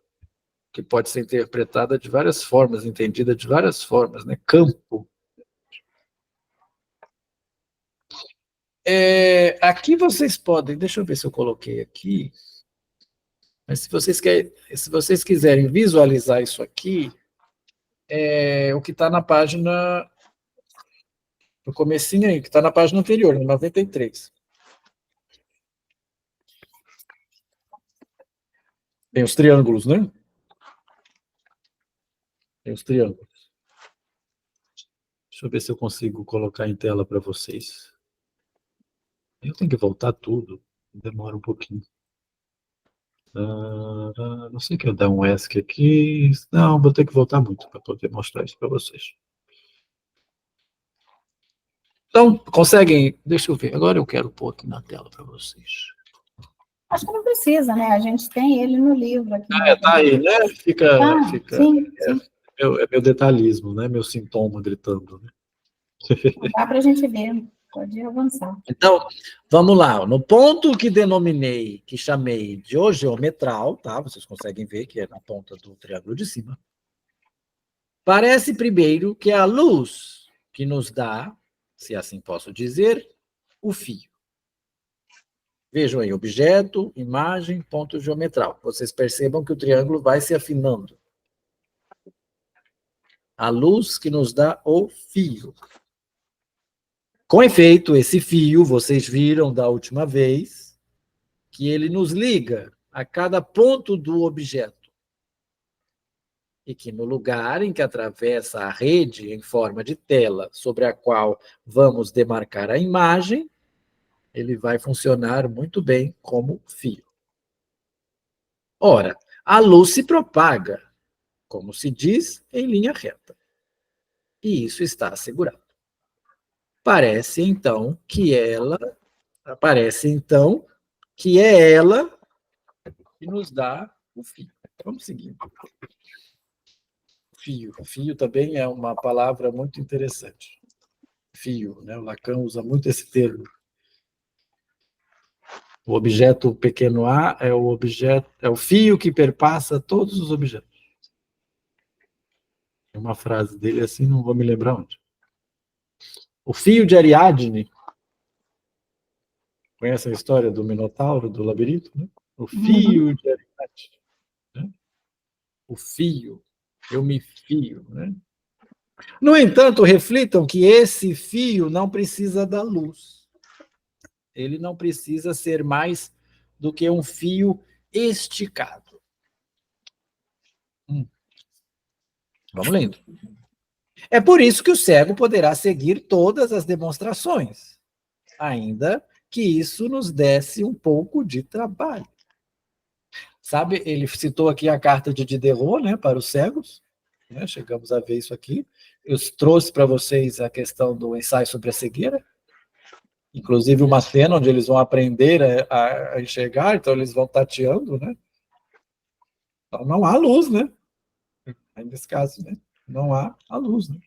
que pode ser interpretada de várias formas, entendida de várias formas, né? Campo. Aqui vocês podem, deixa eu ver se eu coloquei aqui, mas se vocês quiserem visualizar isso aqui, o que está na página, no comecinho aí, que está na página anterior, no 93. Tem os triângulos, né? Tem os triângulos. Deixa eu ver se eu consigo colocar em tela para vocês. Eu tenho que voltar tudo, demora um pouquinho. Não sei que eu dar um ESC aqui. Não, vou ter que voltar muito para poder mostrar isso para vocês. Então, conseguem? Deixa eu ver. Agora eu quero pôr aqui na tela para vocês. Acho que não precisa, né? A gente tem ele no livro aqui. Tá aí, né? Fica. Sim, sim. É meu detalhismo, né? Meu sintoma gritando. Né? Dá para a gente ver. Pode avançar. Então, vamos lá. No ponto que denominei, que chamei de geometral, tá? Vocês conseguem ver que é na ponta do triângulo de cima. Parece primeiro que é a luz que nos dá, se assim posso dizer, o fio. Vejam aí, objeto, imagem, ponto geometral. Vocês percebam que o triângulo vai se afinando. A luz que nos dá o fio. Com efeito, esse fio, vocês viram da última vez, que ele nos liga a cada ponto do objeto. E que no lugar em que atravessa a rede em forma de tela sobre a qual vamos demarcar a imagem, ele vai funcionar muito bem como fio. Ora, a luz se propaga, como se diz, em linha reta. E isso está assegurado. Parece então que é ela que nos dá o fio. Vamos seguir. Fio. Fio também é uma palavra muito interessante. Fio, né? O Lacan usa muito esse termo. O objeto pequeno a é o fio que perpassa todos os objetos. Tem uma frase dele assim, não vou me lembrar onde. O fio de Ariadne. Conhece a história do Minotauro, do labirinto? Né? O fio de Ariadne. Né? O fio. Eu me fio. Né? No entanto, reflitam que esse fio não precisa da luz. Ele não precisa ser mais do que um fio esticado. Vamos lendo. É por isso que o cego poderá seguir todas as demonstrações, ainda que isso nos desse um pouco de trabalho. Sabe, ele citou aqui a carta de Diderot, né, para os cegos, né, chegamos a ver isso aqui. Eu trouxe para vocês a questão do ensaio sobre a cegueira, inclusive uma cena onde eles vão aprender a enxergar, então eles vão tateando, né? Então não há luz, né? Nesse caso, né? Não há a luz, né?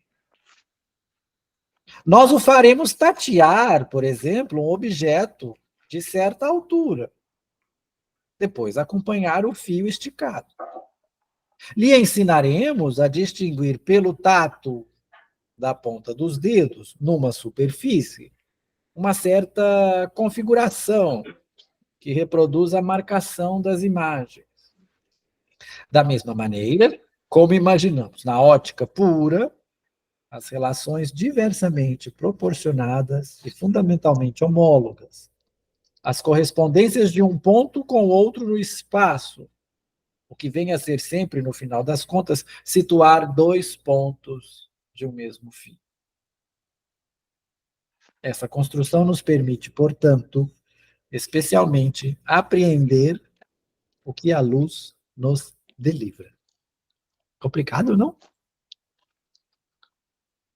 Nós o faremos tatear, por exemplo, um objeto de certa altura. Depois, acompanhar o fio esticado. Lhe ensinaremos a distinguir pelo tato da ponta dos dedos, numa superfície, uma certa configuração que reproduz a marcação das imagens. Da mesma maneira, como imaginamos na ótica pura, as relações diversamente proporcionadas e fundamentalmente homólogas, as correspondências de um ponto com outro no espaço, o que vem a ser sempre, no final das contas, situar dois pontos de um mesmo fio. Essa construção nos permite, portanto, especialmente, apreender o que a luz nos delivra. Complicado, não?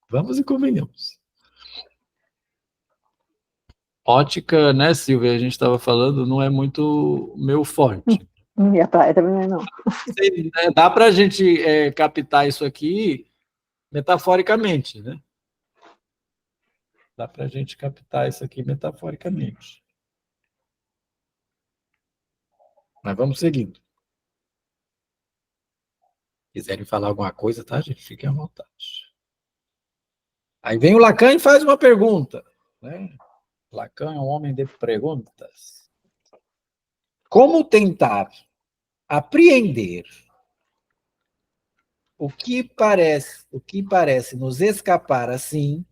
Vamos e convenhamos. Ótica, né, Silvia? A gente estava falando, não é muito meu forte. E a praia também não. Sei, né? Dá para a gente captar isso aqui metaforicamente, né? Dá para a gente captar isso aqui metaforicamente. Mas vamos seguindo. Quiserem falar alguma coisa, tá, gente? Fiquem à vontade. Aí vem o Lacan e faz uma pergunta, né? Lacan é um homem de perguntas. Como tentar apreender o que parece nos escapar assim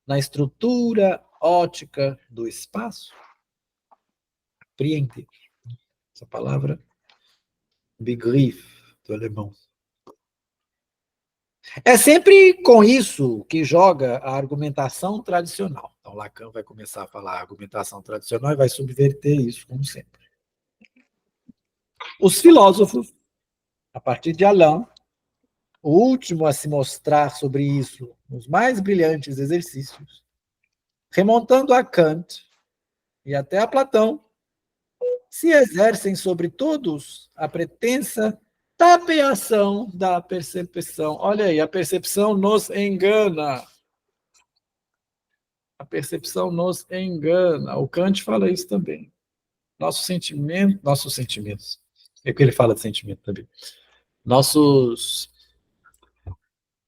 na estrutura ótica do espaço? Apreender. Essa palavra, Begriff, do alemão. É sempre com isso que joga a argumentação tradicional. Então, Lacan vai começar a falar a argumentação tradicional e vai subverter isso, como sempre. Os filósofos, a partir de Alain, o último a se mostrar sobre isso nos mais brilhantes exercícios, remontando a Kant e até a Platão, se exercem sobre todos a pretensa tapeação da percepção. Olha aí, a percepção nos engana. A percepção nos engana. O Kant fala isso também. Nossos sentimentos. É que ele fala de sentimento também. Nossos...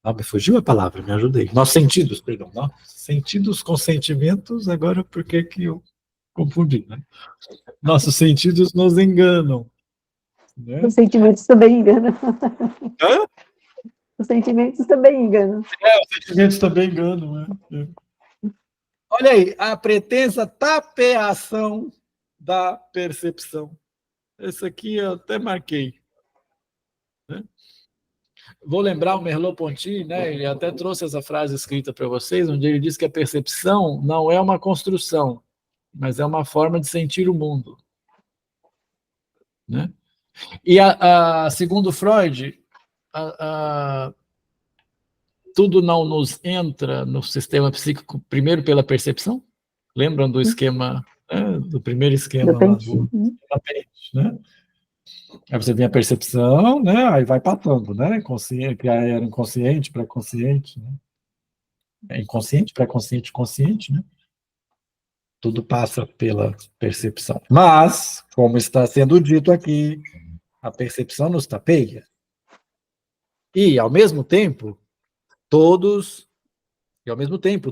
Ah, me fugiu a palavra, me ajudei. Nossos sentidos, perdão. Sentidos com sentimentos, agora por que eu confundi, né? Nossos sentidos nos enganam. Né? Os sentimentos também enganam. Hã? Os sentimentos também enganam. Os sentimentos também enganam, né? Olha aí, a pretensa tapeação da percepção. Esse aqui eu até marquei. Né? Vou lembrar o Merleau-Ponty, né? Ele até trouxe essa frase escrita para vocês, onde ele diz que a percepção não é uma construção, mas é uma forma de sentir o mundo. Né? E segundo Freud, tudo não nos entra no sistema psíquico primeiro pela percepção? Lembram do esquema, né, do primeiro esquema lá do Pente, né? Aí você tem a percepção, né? Aí vai passando, né? Consciente, que era inconsciente, pré-consciente, né? É inconsciente, pré-consciente, consciente, né? Tudo passa pela percepção. Mas, como está sendo dito aqui, a percepção nos tapeia. E, ao mesmo tempo,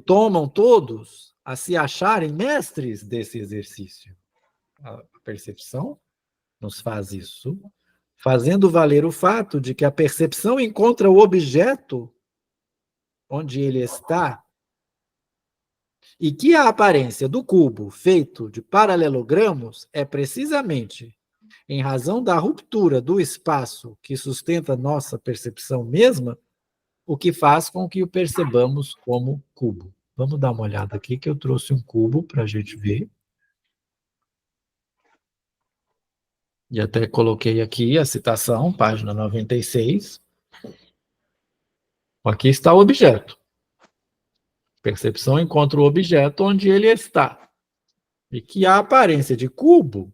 tomam todos a se acharem mestres desse exercício. A percepção nos faz isso, fazendo valer o fato de que a percepção encontra o objeto onde ele está e que a aparência do cubo feito de paralelogramos é precisamente em razão da ruptura do espaço que sustenta nossa percepção mesma, o que faz com que o percebamos como cubo. Vamos dar uma olhada aqui, que eu trouxe um cubo para a gente ver. E até coloquei aqui a citação, página 96. Aqui está o objeto. Percepção encontra o objeto onde ele está. E que a aparência de cubo,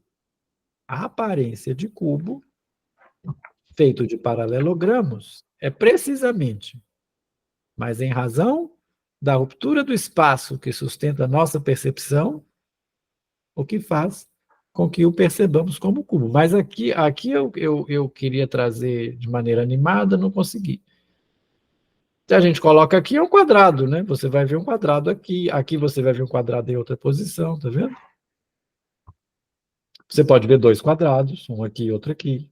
feito de paralelogramos, é precisamente, mas em razão da ruptura do espaço que sustenta a nossa percepção, o que faz com que o percebamos como cubo. Mas aqui eu queria trazer de maneira animada, não consegui. Se a gente coloca aqui, é um quadrado, né? Você vai ver um quadrado aqui, aqui você vai ver um quadrado em outra posição, tá vendo? Você pode ver dois quadrados, um aqui e outro aqui.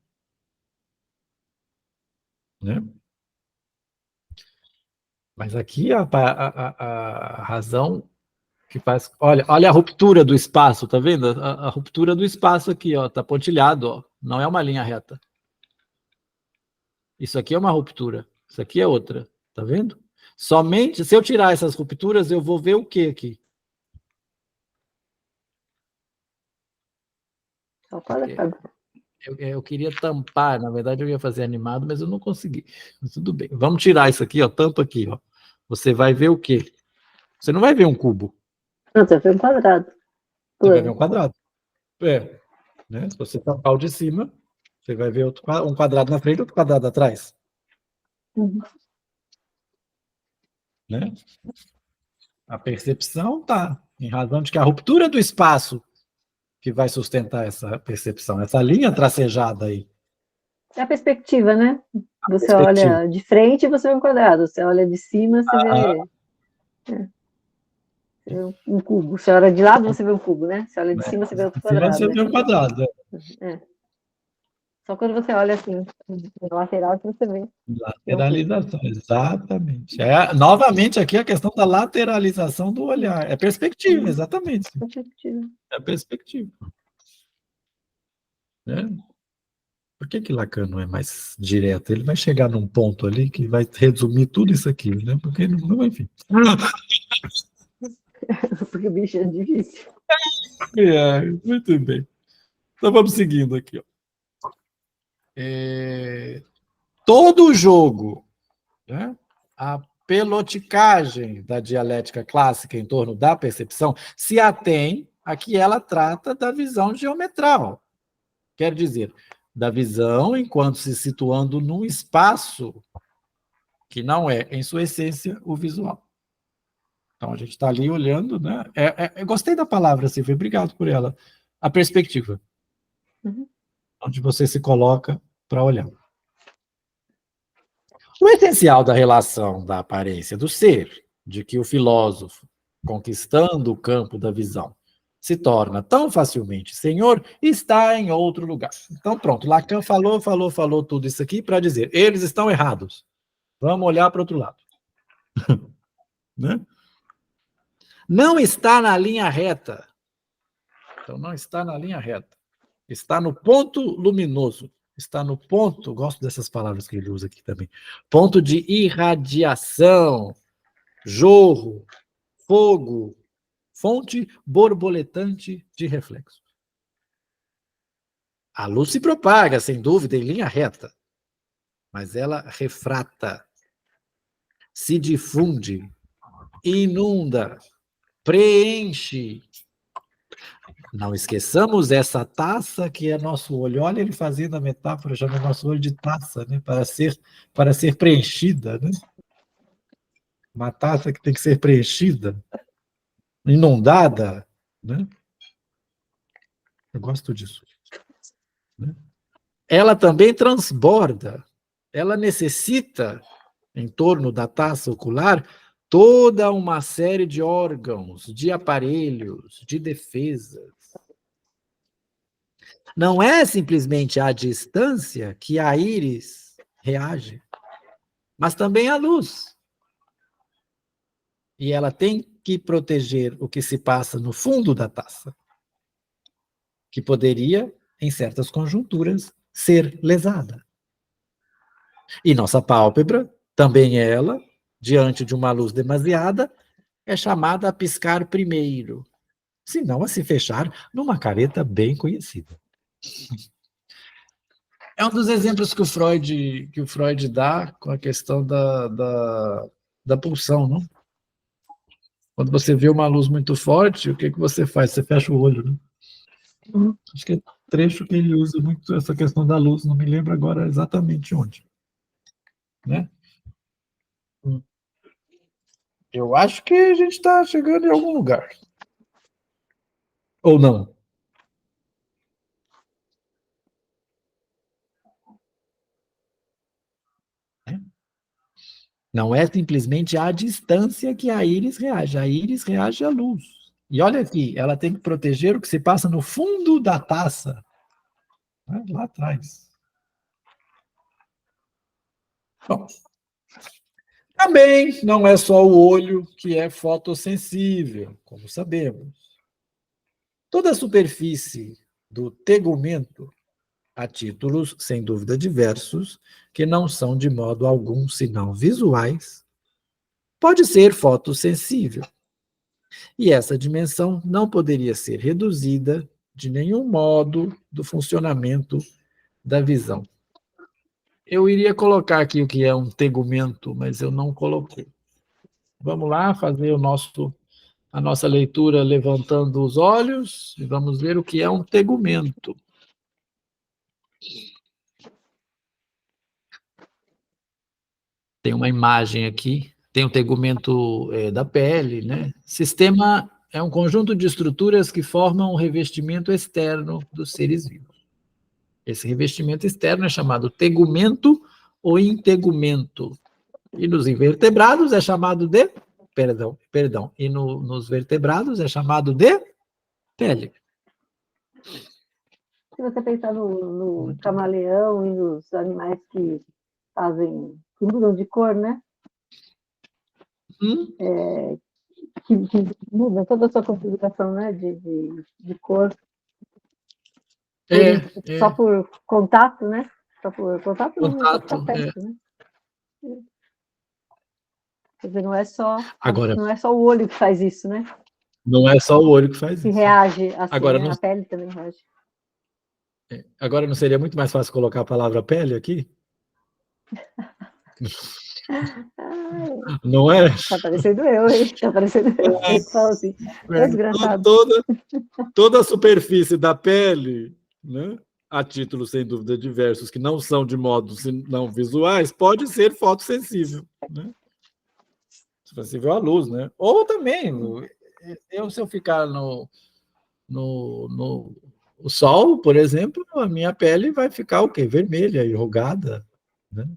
Né? Mas aqui a razão que faz... Olha a ruptura do espaço, tá vendo? A ruptura do espaço aqui, ó, tá pontilhado, ó. Não é uma linha reta. Isso aqui é uma ruptura, isso aqui é outra, tá vendo? Somente, se eu tirar essas rupturas, eu vou ver o que aqui? Só quadrado. Eu queria tampar, na verdade eu ia fazer animado, mas eu não consegui. Mas tudo bem. Vamos tirar isso aqui, ó, tampa aqui, ó. Você vai ver o quê? Você não vai ver um cubo. Não, você vê um quadrado. Você vai ver um quadrado. É, né? Se você tampar o de cima, você vai ver um quadrado na frente e outro quadrado atrás. Uhum. Né? A percepção tá, em razão de que a ruptura do espaço que vai sustentar essa percepção, essa linha tracejada aí. É a perspectiva, né? Você Perspectiva. olha de frente e você vê um quadrado. Você olha de cima, você vê um cubo. Você olha de lado, você vê um cubo, né? Você olha de cima, você vê outro De cima quadrado. você vê um quadrado. É. Só quando você olha assim, na lateral, que você vê. Lateralização, exatamente. Novamente aqui a questão da lateralização do olhar. É perspectiva, exatamente. Perspectiva. É perspectiva. Né? Por que Lacan não é mais direto? Ele vai chegar num ponto ali que vai resumir tudo isso aqui, né? Porque não, enfim. Porque o bicho é difícil. Muito bem. Então vamos seguindo aqui. Ó. Todo o jogo, né? A peloticagem da dialética clássica em torno da percepção se atém a que ela trata da visão geometral. Quer dizer, da visão enquanto se situando num espaço que não é, em sua essência, o visual. Então, a gente está ali olhando, né? Eu gostei da palavra, Silvia, obrigado por ela. A perspectiva. Uhum. Onde você se coloca para olhar. O essencial da relação da aparência do ser, de que o filósofo, conquistando o campo da visão, se torna tão facilmente senhor, está em outro lugar. Então, pronto, Lacan falou tudo isso aqui para dizer, eles estão errados. Vamos olhar para o outro lado. Né? Não está na linha reta. Então, não está na linha reta. Está no ponto luminoso. Está no ponto, gosto dessas palavras que ele usa aqui também, ponto de irradiação, jorro, fogo, fonte borboletante de reflexo. A luz se propaga, sem dúvida, em linha reta, mas ela refrata, se difunde, inunda, preenche. Não esqueçamos essa taça que é nosso olho. Olha ele fazendo a metáfora já no nosso olho de taça, né? Para ser preenchida, né? Uma taça que tem que ser preenchida, inundada, né? Eu gosto disso. Né? Ela também transborda, ela necessita, em torno da taça ocular, toda uma série de órgãos, de aparelhos, de defesas. Não é simplesmente à distância que a íris reage, mas também a luz. E ela tem que proteger o que se passa no fundo da taça, que poderia, em certas conjunturas, ser lesada. E nossa pálpebra, também ela, diante de uma luz demasiada, é chamada a piscar primeiro, se não a se fechar numa careta bem conhecida. É um dos exemplos que o Freud dá com a questão da pulsão, não? Quando você vê uma luz muito forte, o que você faz? Você fecha o olho, né? Acho que é trecho que ele usa muito essa questão da luz, não me lembro agora exatamente onde. Né? Eu acho que a gente está chegando em algum lugar. Ou não? Não é simplesmente a distância que a íris reage à luz. E olha aqui, ela tem que proteger o que se passa no fundo da taça, né, lá atrás. Bom, também não é só o olho que é fotossensível, como sabemos. Toda a superfície do tegumento, a títulos, sem dúvida, diversos, que não são de modo algum senão visuais, pode ser fotossensível. E essa dimensão não poderia ser reduzida de nenhum modo do funcionamento da visão. Eu iria colocar aqui o que é um tegumento, mas eu não coloquei. Vamos lá fazer a nossa leitura levantando os olhos e vamos ver o que é um tegumento. Tem uma imagem aqui, tem o tegumento da pele, né? Sistema é um conjunto de estruturas que formam o revestimento externo dos seres vivos. Esse revestimento externo é chamado tegumento ou integumento. E nos invertebrados é chamado de... Perdão. E nos vertebrados é chamado de pele. Se você pensar no camaleão e nos animais que mudam de cor, né? Que mudam toda a sua configuração, né? De cor. Só por contato, né? Só por contato, né? Quer dizer, não é só o olho que faz isso, né? Não é só o olho que faz isso. Que reage assim, agora, né? A pele também reage. Agora, não seria muito mais fácil colocar a palavra pele aqui? Não é? Tá parecendo eu, hein? Tá parecendo eu. Assim, desgraçado. Toda a superfície da pele, né, a título, sem dúvida, diversos, que não são de modo não visuais, pode ser fotossensível, né? Sensível à luz, né? Ou também, se eu ficar no sol, por exemplo, a minha pele vai ficar o quê? Vermelha, enrugada, né?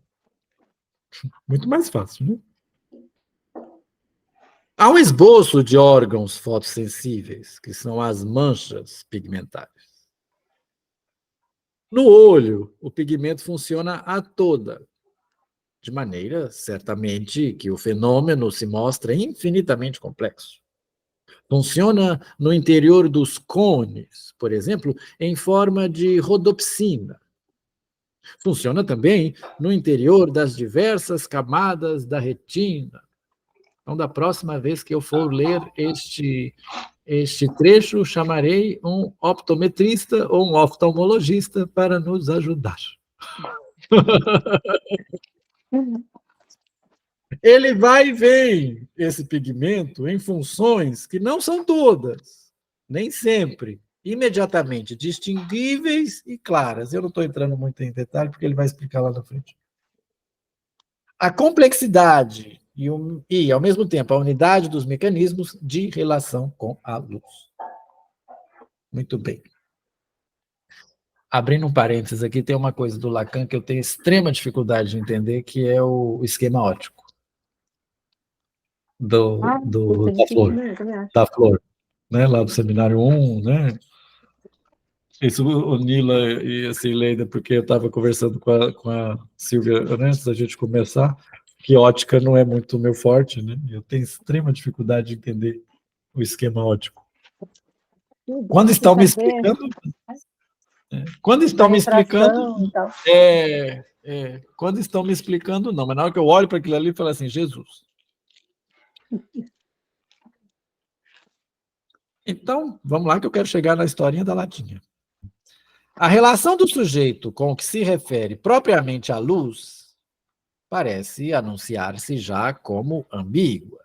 Muito mais fácil, né? Há um esboço de órgãos fotossensíveis, que são as manchas pigmentárias. No olho, o pigmento funciona a toda, de maneira, certamente, que o fenômeno se mostra infinitamente complexo. Funciona no interior dos cones, por exemplo, em forma de rodopsina. Funciona também no interior das diversas camadas da retina. Então, da próxima vez que eu for ler este trecho, chamarei um optometrista ou um oftalmologista para nos ajudar. Ele vai e vem, esse pigmento, em funções que não são todas, nem sempre, imediatamente distinguíveis e claras. Eu não estou entrando muito em detalhe, porque ele vai explicar lá na frente. A complexidade e, ao mesmo tempo, a unidade dos mecanismos de relação com a luz. Muito bem. Abrindo um parênteses aqui, tem uma coisa do Lacan que eu tenho extrema dificuldade de entender, que é o esquema óptico da flor, né? Lá do seminário 1, né? Isso, o Nila e a Cileida, porque eu estava conversando com a Silvia, né, antes da gente começar, que ótica não é muito meu forte, né? Eu tenho extrema dificuldade de entender o esquema óptico. Quando estão me explicando... Quando estão me explicando... Quando estão me explicando, não. Mas na hora que eu olho para aquilo ali, eu falo assim, Jesus. Então, vamos lá que eu quero chegar na historinha da latinha. A relação do sujeito com o que se refere propriamente à luz parece anunciar-se já como ambígua.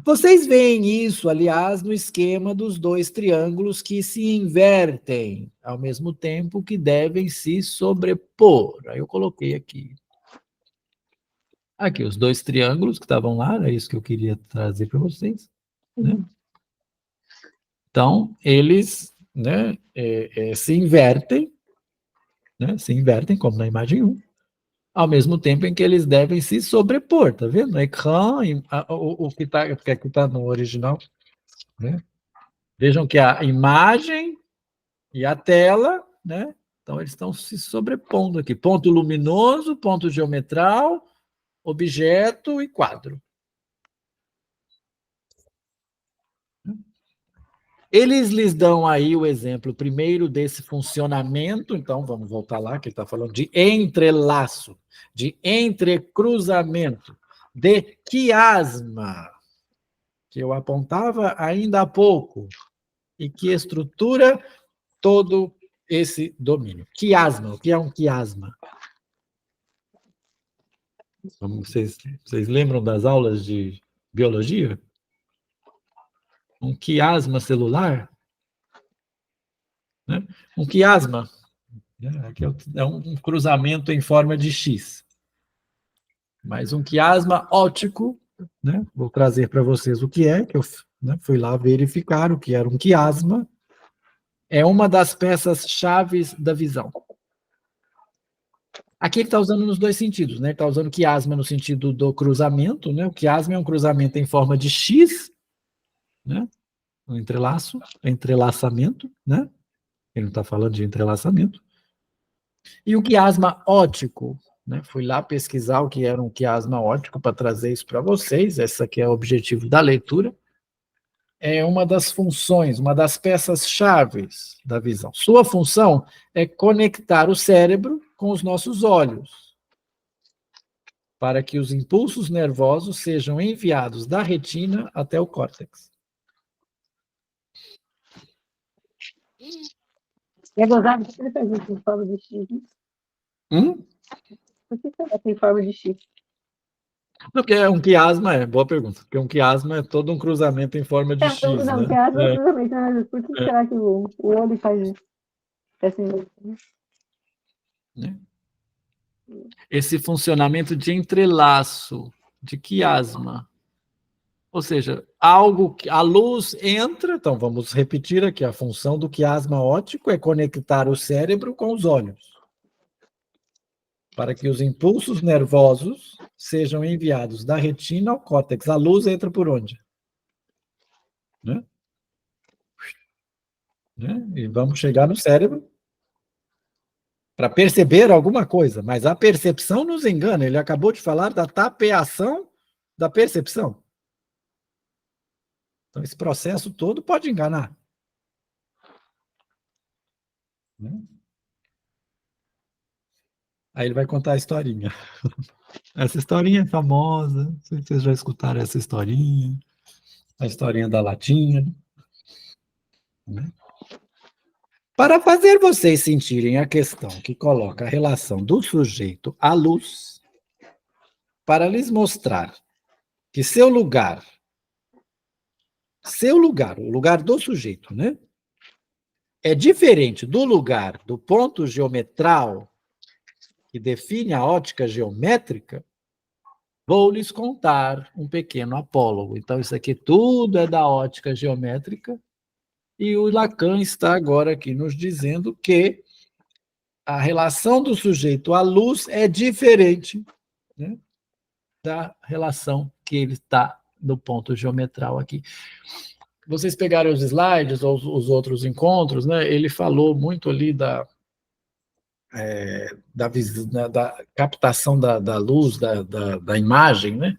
Vocês veem isso, aliás, no esquema dos dois triângulos que se invertem ao mesmo tempo que devem se sobrepor. Aí eu coloquei aqui. Aqui, os dois triângulos que estavam lá, era isso que eu queria trazer para vocês. Né? Então, eles, né, se invertem, como na imagem 1. ao mesmo tempo em que eles devem se sobrepor, tá vendo? Écran, o que está no original, né? Vejam que a imagem e a tela, né? Então, eles estão se sobrepondo aqui. Ponto luminoso, ponto geometral, objeto e quadro. Eles lhes dão aí o exemplo primeiro desse funcionamento, então vamos voltar lá, que ele está falando de entrelaço, de entrecruzamento, de quiasma, que eu apontava ainda há pouco, e que estrutura todo esse domínio. Quiasma, o que é um quiasma? Vocês lembram das aulas de biologia? Um quiasma celular? Né? Um quiasma, né? Aqui é um cruzamento em forma de X. Mas um quiasma óptico, né? Vou trazer para vocês o que é, que eu fui lá verificar o que era um quiasma. É uma das peças-chave da visão. Aqui ele está usando nos dois sentidos, né? Ele está usando quiasma no sentido do cruzamento, né? O quiasma é um cruzamento em forma de X, né? Um entrelaçamento, né? Ele não está falando de entrelaçamento. E o quiasma óptico, né? Fui lá pesquisar o que era um quiasma óptico para trazer isso para vocês. Esse aqui é o objetivo da leitura. É uma das funções, uma das peças-chave da visão. Sua função é conectar o cérebro com os nossos olhos, para que os impulsos nervosos sejam enviados da retina até o córtex. É gozado, por que ele faz isso em forma de X? Por que será que tem forma de X? Porque um quiasma boa pergunta, porque um quiasma é todo um cruzamento em forma de X, não, né? quiasma é cruzamento, mas por que será que o olho faz isso? Né? Esse funcionamento de entrelaço, de quiasma. Ou seja, algo que a luz entra, então vamos repetir aqui, a função do quiasma óptico é conectar o cérebro com os olhos, para que os impulsos nervosos sejam enviados da retina ao córtex. A luz entra por onde? Né? E vamos chegar no cérebro para perceber alguma coisa, mas a percepção nos engana. Ele acabou de falar da tapeação da percepção. Então, esse processo todo pode enganar. Aí ele vai contar a historinha. Essa historinha é famosa, não sei se vocês já escutaram essa historinha, a historinha da latinha. Né? Para fazer vocês sentirem a questão que coloca a relação do sujeito à luz, para lhes mostrar que seu lugar, o lugar do sujeito, né, é diferente do lugar do ponto geometral que define a ótica geométrica, vou lhes contar um pequeno apólogo. Então, isso aqui tudo é da ótica geométrica, e o Lacan está agora aqui nos dizendo que a relação do sujeito à luz é diferente, né, da relação que ele está no ponto geometral aqui. Vocês pegaram os slides ou os outros encontros, né? Ele falou muito ali da captação da luz, da imagem, né?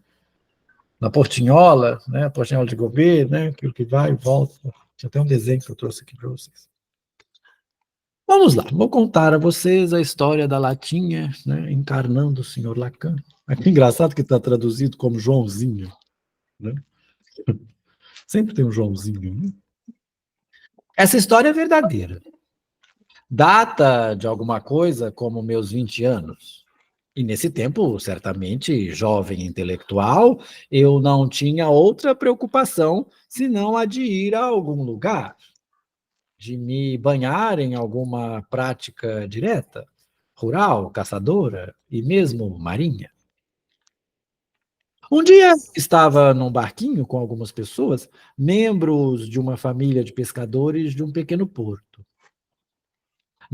Na portinhola, né? A portinhola de Gobet, né? Aquilo que vai e volta. Tinha até um desenho que eu trouxe aqui para vocês. Vamos lá, vou contar a vocês a história da latinha, né? Encarnando o senhor Lacan. É engraçado que está traduzido como Joãozinho, né? Sempre tem um Joãozinho, né? Essa história é verdadeira. Data de alguma coisa como meus 20 anos. E nesse tempo, certamente, jovem intelectual, eu não tinha outra preocupação senão a de ir a algum lugar, de me banhar em alguma prática direta, rural, caçadora e mesmo marinha. Um dia estava num barquinho com algumas pessoas, membros de uma família de pescadores de um pequeno porto.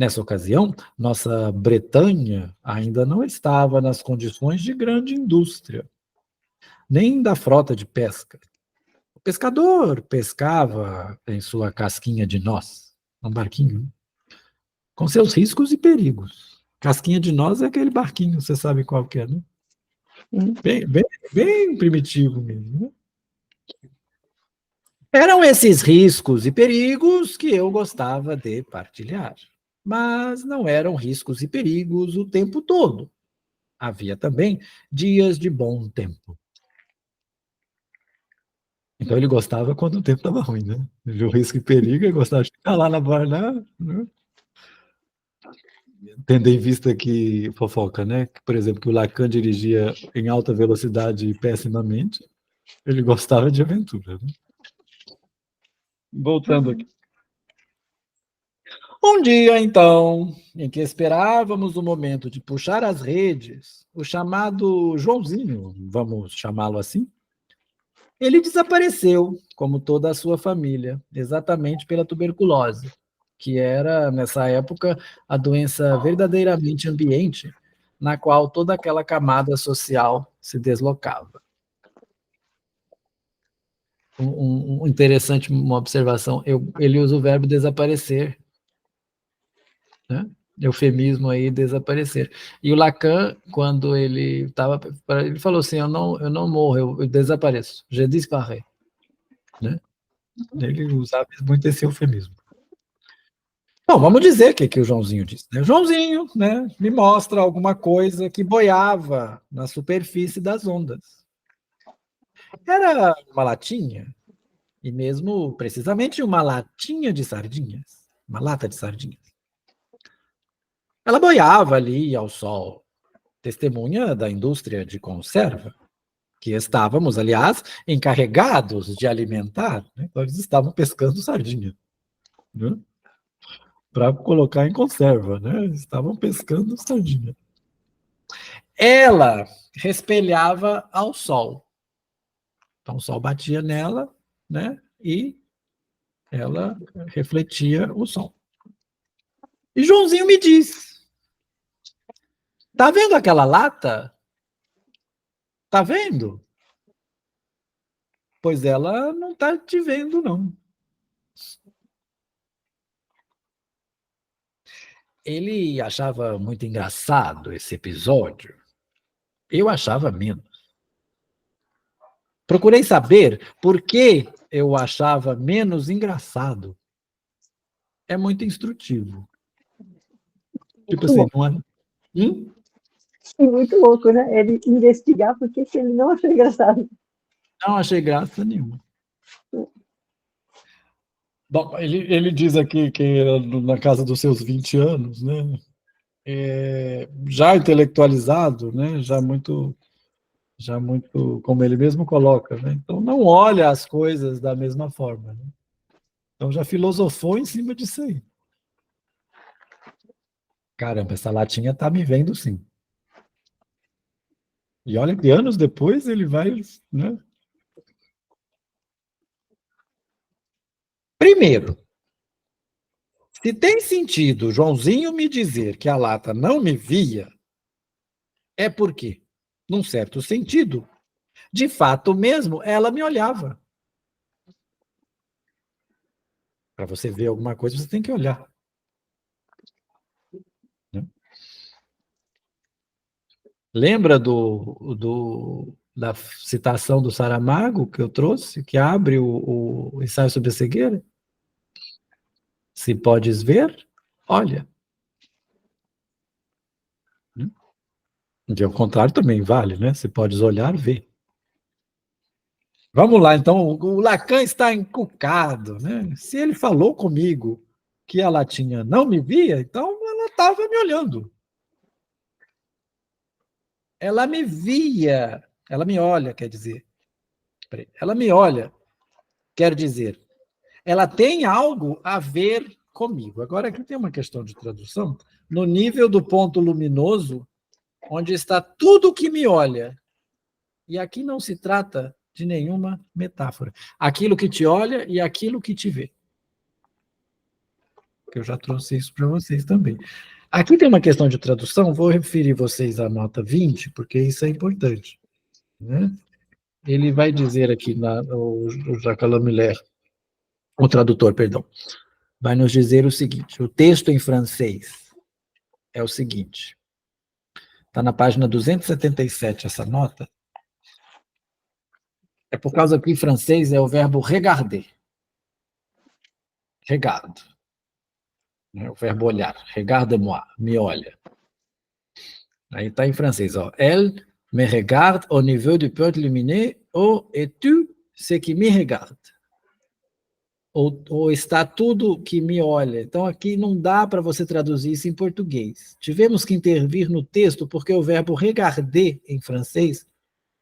Nessa ocasião, nossa Bretanha ainda não estava nas condições de grande indústria, nem da frota de pesca. O pescador pescava em sua casquinha de noz, um barquinho, com seus riscos e perigos. Casquinha de noz é aquele barquinho, você sabe qual que é, né? Bem primitivo mesmo, né? Eram esses riscos e perigos que eu gostava de partilhar. Mas não eram riscos e perigos o tempo todo. Havia também dias de bom tempo. Então ele gostava quando o tempo estava ruim, né? Ele viu risco e perigo, ele gostava de ficar lá na barra, né? Tendo em vista que, fofoca, né? Que, por exemplo, que o Lacan dirigia em alta velocidade pessimamente, ele gostava de aventura, né? Voltando aqui. Um dia, então, em que esperávamos o momento de puxar as redes, o chamado Joãozinho, vamos chamá-lo assim, ele desapareceu, como toda a sua família, exatamente pela tuberculose, que era, nessa época, a doença verdadeiramente ambiente, na qual toda aquela camada social se deslocava. Interessante, uma observação, ele usa o verbo desaparecer, né? Eufemismo aí, desaparecer. E o Lacan, quando ele estava, ele falou assim, eu não morro, eu desapareço, je disparais, né? Ele usava muito esse eufemismo. Bom, vamos dizer o que o Joãozinho disse, né? O Joãozinho, né, me mostra alguma coisa que boiava na superfície das ondas. Era uma latinha, e mesmo precisamente uma latinha de sardinhas, uma lata de sardinhas. Ela boiava ali ao sol, testemunha da indústria de conserva, que estávamos, aliás, encarregados de alimentar, né? Então eles estavam pescando sardinha, né? Para colocar em conserva, né? Eles estavam pescando sardinha. Ela espelhava ao sol. Então o sol batia nela, né? E ela refletia o sol. E Joãozinho me diz: tá vendo aquela lata? Tá vendo? Pois ela não tá te vendo, não. Ele achava muito engraçado esse episódio. Eu achava menos. Procurei saber por que eu achava menos engraçado. É muito instrutivo. Tipo assim, não é? Muito louco, né? Ele investigar por que ele não achou engraçado. Não achei graça nenhuma. Bom, ele diz aqui que na casa dos seus 20 anos, né? Já intelectualizado, né? Já muito, como ele mesmo coloca, né? Então não olha as coisas da mesma forma, né? Então já filosofou em cima disso aí. Caramba, essa latinha tá me vendo sim. E olha que anos depois ele vai, né? Primeiro, se tem sentido Joãozinho me dizer que a lata não me via, é porque, num certo sentido, de fato mesmo, ela me olhava. Para você ver alguma coisa, você tem que olhar. Né? Lembra da citação do Saramago que eu trouxe, que abre o ensaio sobre a cegueira? Se podes ver, olha. E ao contrário também vale, né? Se podes olhar, vê. Vamos lá, então, o Lacan está encucado, né? Se ele falou comigo que a latinha não me via, então ela estava me olhando. Ela me via, ela me olha, quer dizer. Ela me olha, quer dizer, ela tem algo a ver comigo. Agora, aqui tem uma questão de tradução. No nível do ponto luminoso, onde está tudo que me olha. E aqui não se trata de nenhuma metáfora. Aquilo que te olha e aquilo que te vê. que eu já trouxe isso para vocês também. Aqui tem uma questão de tradução, vou referir vocês à nota 20, porque isso é importante, né? Ele vai dizer aqui, o Jacques Lamiller, o tradutor, perdão, vai nos dizer o seguinte, o texto em francês é o seguinte, está na página 277 essa nota, é por causa que em francês é o verbo regarder, regarde, né? O verbo olhar, regarde-moi, me olha. Aí está em francês, ó, elle me regarde au niveau du point lumineux, ou es-tu ce qui me regarde? Ou está tudo que me olha. Então, aqui não dá para você traduzir isso em português. Tivemos que intervir no texto, porque o verbo regarder, em francês,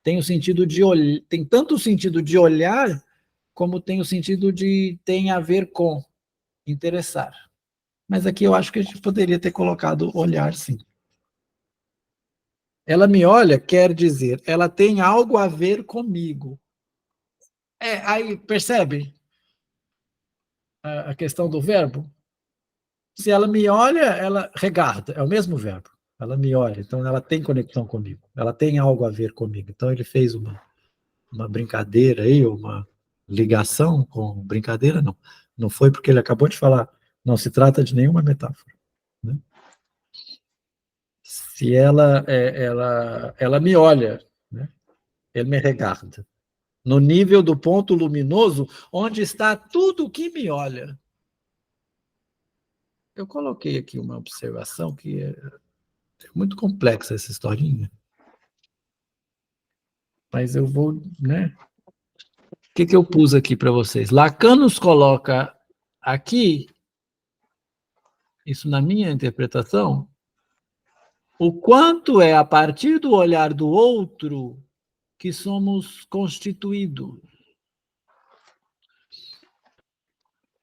tem o sentido de olhar, tem tanto o sentido de olhar, como tem o sentido de tem a ver com, interessar. Mas aqui eu acho que a gente poderia ter colocado olhar, sim. Ela me olha quer dizer, ela tem algo a ver comigo. Aí, percebe a questão do verbo? Se ela me olha, ela regarda, é o mesmo verbo. Ela me olha, então ela tem conexão comigo, ela tem algo a ver comigo. Então ele fez uma brincadeira aí, uma ligação com brincadeira, não. Não foi porque ele acabou de falar, não se trata de nenhuma metáfora, né? Se ela me olha, né? Ele me regarda. No nível do ponto luminoso, onde está tudo que me olha. Eu coloquei aqui uma observação que é muito complexa essa historinha. Mas eu vou, né? O que eu pus aqui para vocês? Lacan nos coloca aqui, isso na minha interpretação, o quanto é a partir do olhar do outro que somos constituídos.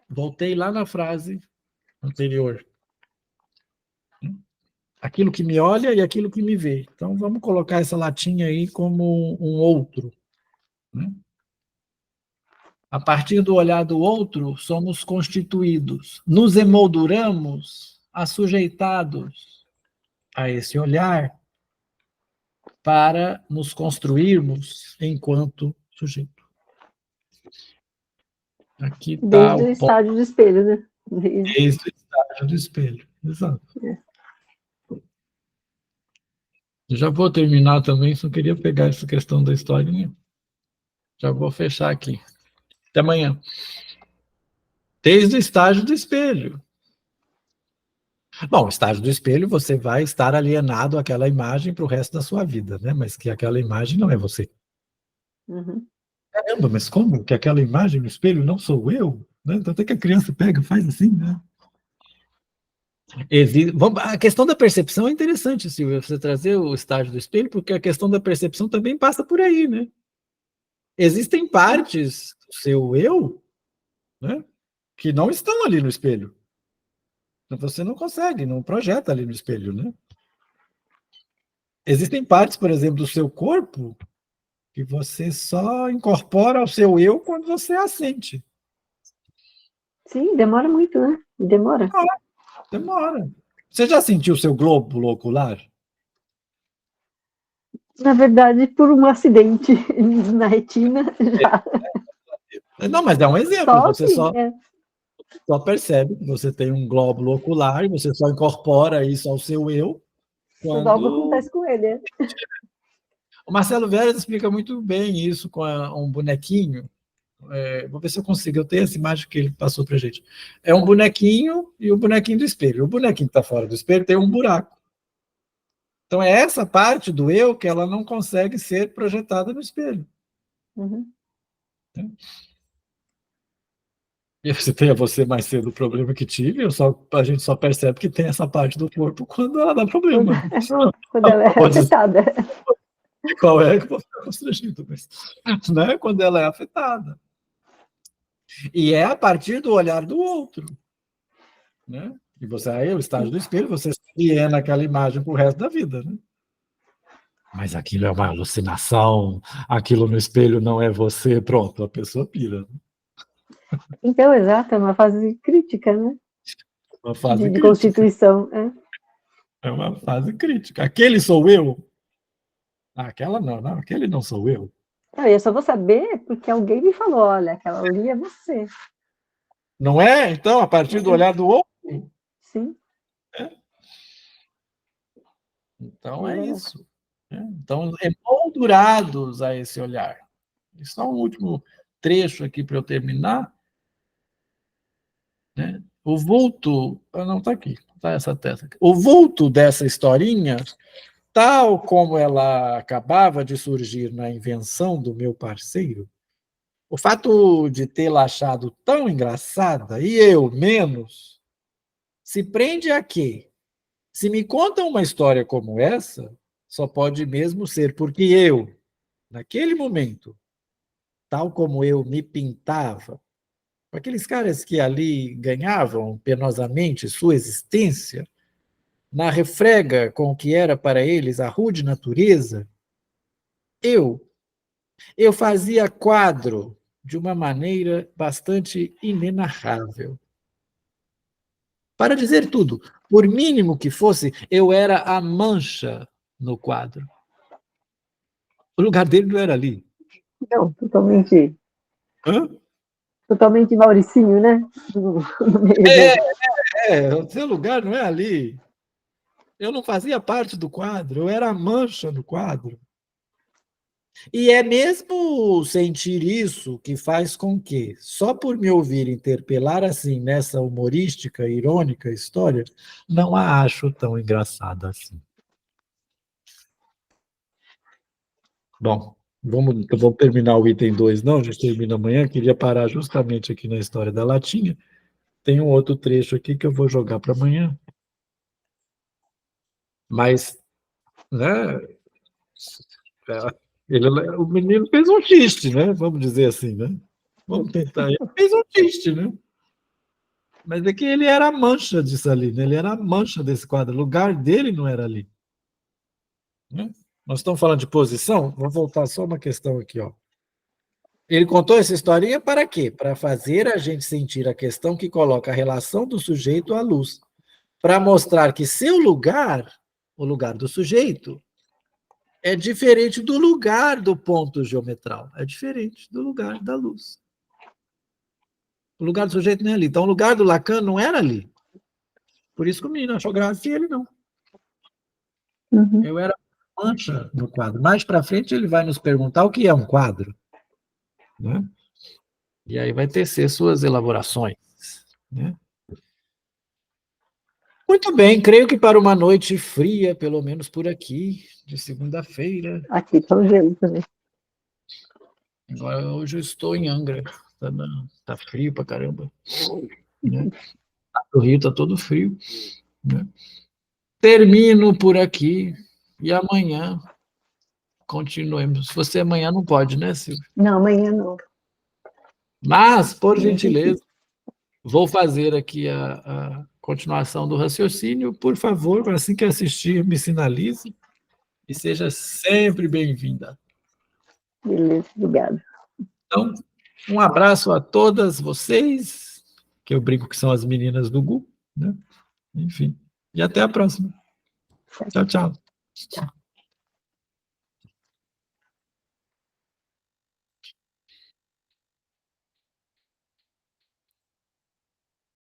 Voltei lá na frase anterior. Aquilo que me olha e aquilo que me vê. Então, vamos colocar essa latinha aí como um outro, né? A partir do olhar do outro, somos constituídos. Nos emolduramos, assujeitados a esse olhar para nos construirmos enquanto sujeito. Aqui está desde o estágio do espelho, né? Desde o estágio do espelho, exato. Eu já vou terminar também, só queria pegar essa questão da historinha. Já vou fechar aqui. Até amanhã. Desde o estágio do espelho. Bom, o estágio do espelho, você vai estar alienado àquela imagem para o resto da sua vida, né? Mas que aquela imagem não é você. Uhum. Caramba, mas como que aquela imagem no espelho não sou eu? Né? Então até que a criança pega, faz assim, né? A questão da percepção é interessante, Silvia, você trazer o estágio do espelho, porque a questão da percepção também passa por aí, né? Existem partes do seu eu, né, que não estão ali no espelho. Você não consegue, não projeta ali no espelho, né? Existem partes, por exemplo, do seu corpo que você só incorpora ao seu eu quando você a sente. Sim, demora muito, né? Demora. Demora. Você já sentiu o seu glóbulo ocular? Na verdade, por um acidente na retina, já. Não, mas é um exemplo. Só você assim, só percebe que você tem um glóbulo ocular e você só incorpora isso ao seu eu quando algo quando... acontece com ele. É. O Marcelo Veras explica muito bem isso com um bonequinho. Vou ver se eu consigo. Eu tenho essa imagem que ele passou para a gente. É um bonequinho e o bonequinho do espelho. O bonequinho que está fora do espelho tem um buraco. Então, é essa parte do eu que ela não consegue ser projetada no espelho. Uhum. E eu citei a você mais cedo o problema que tive, a gente só percebe que tem essa parte do corpo quando ela dá problema. Quando ela é afetada. Qual é que eu vou ficar constrangido? Mas, né? Quando ela é afetada. E é a partir do olhar do outro. Né? E você, aí o estágio do espelho, você se é naquela imagem pro resto da vida, né? Mas aquilo é uma alucinação, aquilo no espelho não é você, pronto, a pessoa pira. Então, exato, é uma fase crítica, né? Uma fase de crítica. constituição. É uma fase crítica. Aquele sou eu? Aquela não, aquele não sou eu. Eu só vou saber porque alguém me falou, olha, aquela ali é você. Não é? Então, a partir do olhar do outro? Sim. Então, é isso. Então, emoldurados a esse olhar. E só um último trecho aqui para eu terminar. Né? O vulto... não, está aqui. Está essa testa aqui. O vulto dessa historinha, tal como ela acabava de surgir na invenção do meu parceiro, o fato de tê-la achado tão engraçada, e eu menos, se prende a quê? Se me contam uma história como essa, só pode mesmo ser porque eu, naquele momento, tal como eu me pintava, com aqueles caras que ali ganhavam penosamente sua existência, na refrega com o que era para eles a rude natureza, eu fazia quadro de uma maneira bastante inenarrável. Para dizer tudo, por mínimo que fosse, eu era a mancha no quadro. O lugar dele não era ali. Não, totalmente. Hã? Totalmente Mauricinho, né? No meio O seu lugar não é ali. Eu não fazia parte do quadro, eu era a mancha no quadro. E é mesmo sentir isso que faz com que, só por me ouvir interpelar assim nessa humorística, irônica história, não a acho tão engraçada assim. Bom, eu vou terminar o item 2, não, a gente termina amanhã, queria parar justamente aqui na história da latinha. Tem um outro trecho aqui que eu vou jogar para amanhã. Mas, né, o menino fez um xiste, né? Vamos dizer assim, né? Vamos tentar. Ele fez um xiste, né? Mas é que ele era a mancha disso ali, né? Ele era a mancha desse quadro. O lugar dele não era ali. Né? Nós estamos falando de posição? Vou voltar só uma questão aqui, ó. Ele contou essa historinha para quê? Para fazer a gente sentir a questão que coloca a relação do sujeito à luz. Para mostrar que seu lugar, o lugar do sujeito, é diferente do lugar do ponto geometral. É diferente do lugar da luz. O lugar do sujeito não é ali. Então, o lugar do Lacan não era ali. Por isso que o menino achou graça e ele não. Uhum. Eu era mancha no quadro. Mais para frente, ele vai nos perguntar o que é um quadro. Né? E aí vai tecer suas elaborações. Né? Muito bem, creio que para uma noite fria, pelo menos por aqui, de segunda-feira. Aqui está o gelo também. Agora, hoje eu estou em Angra. Tá frio pra caramba. Né? O Rio está todo frio. Né? Termino por aqui e amanhã continuemos. Se você amanhã não pode, né, Silvia? Não, amanhã não. Mas, por gentileza, vou fazer aqui a continuação do raciocínio. Por favor, assim que assistir, me sinalize e seja sempre bem-vinda. Beleza, obrigada. Então, um abraço a todas vocês, que eu brinco que são as meninas do Gu, né? Enfim, e até a próxima. Tchau, tchau.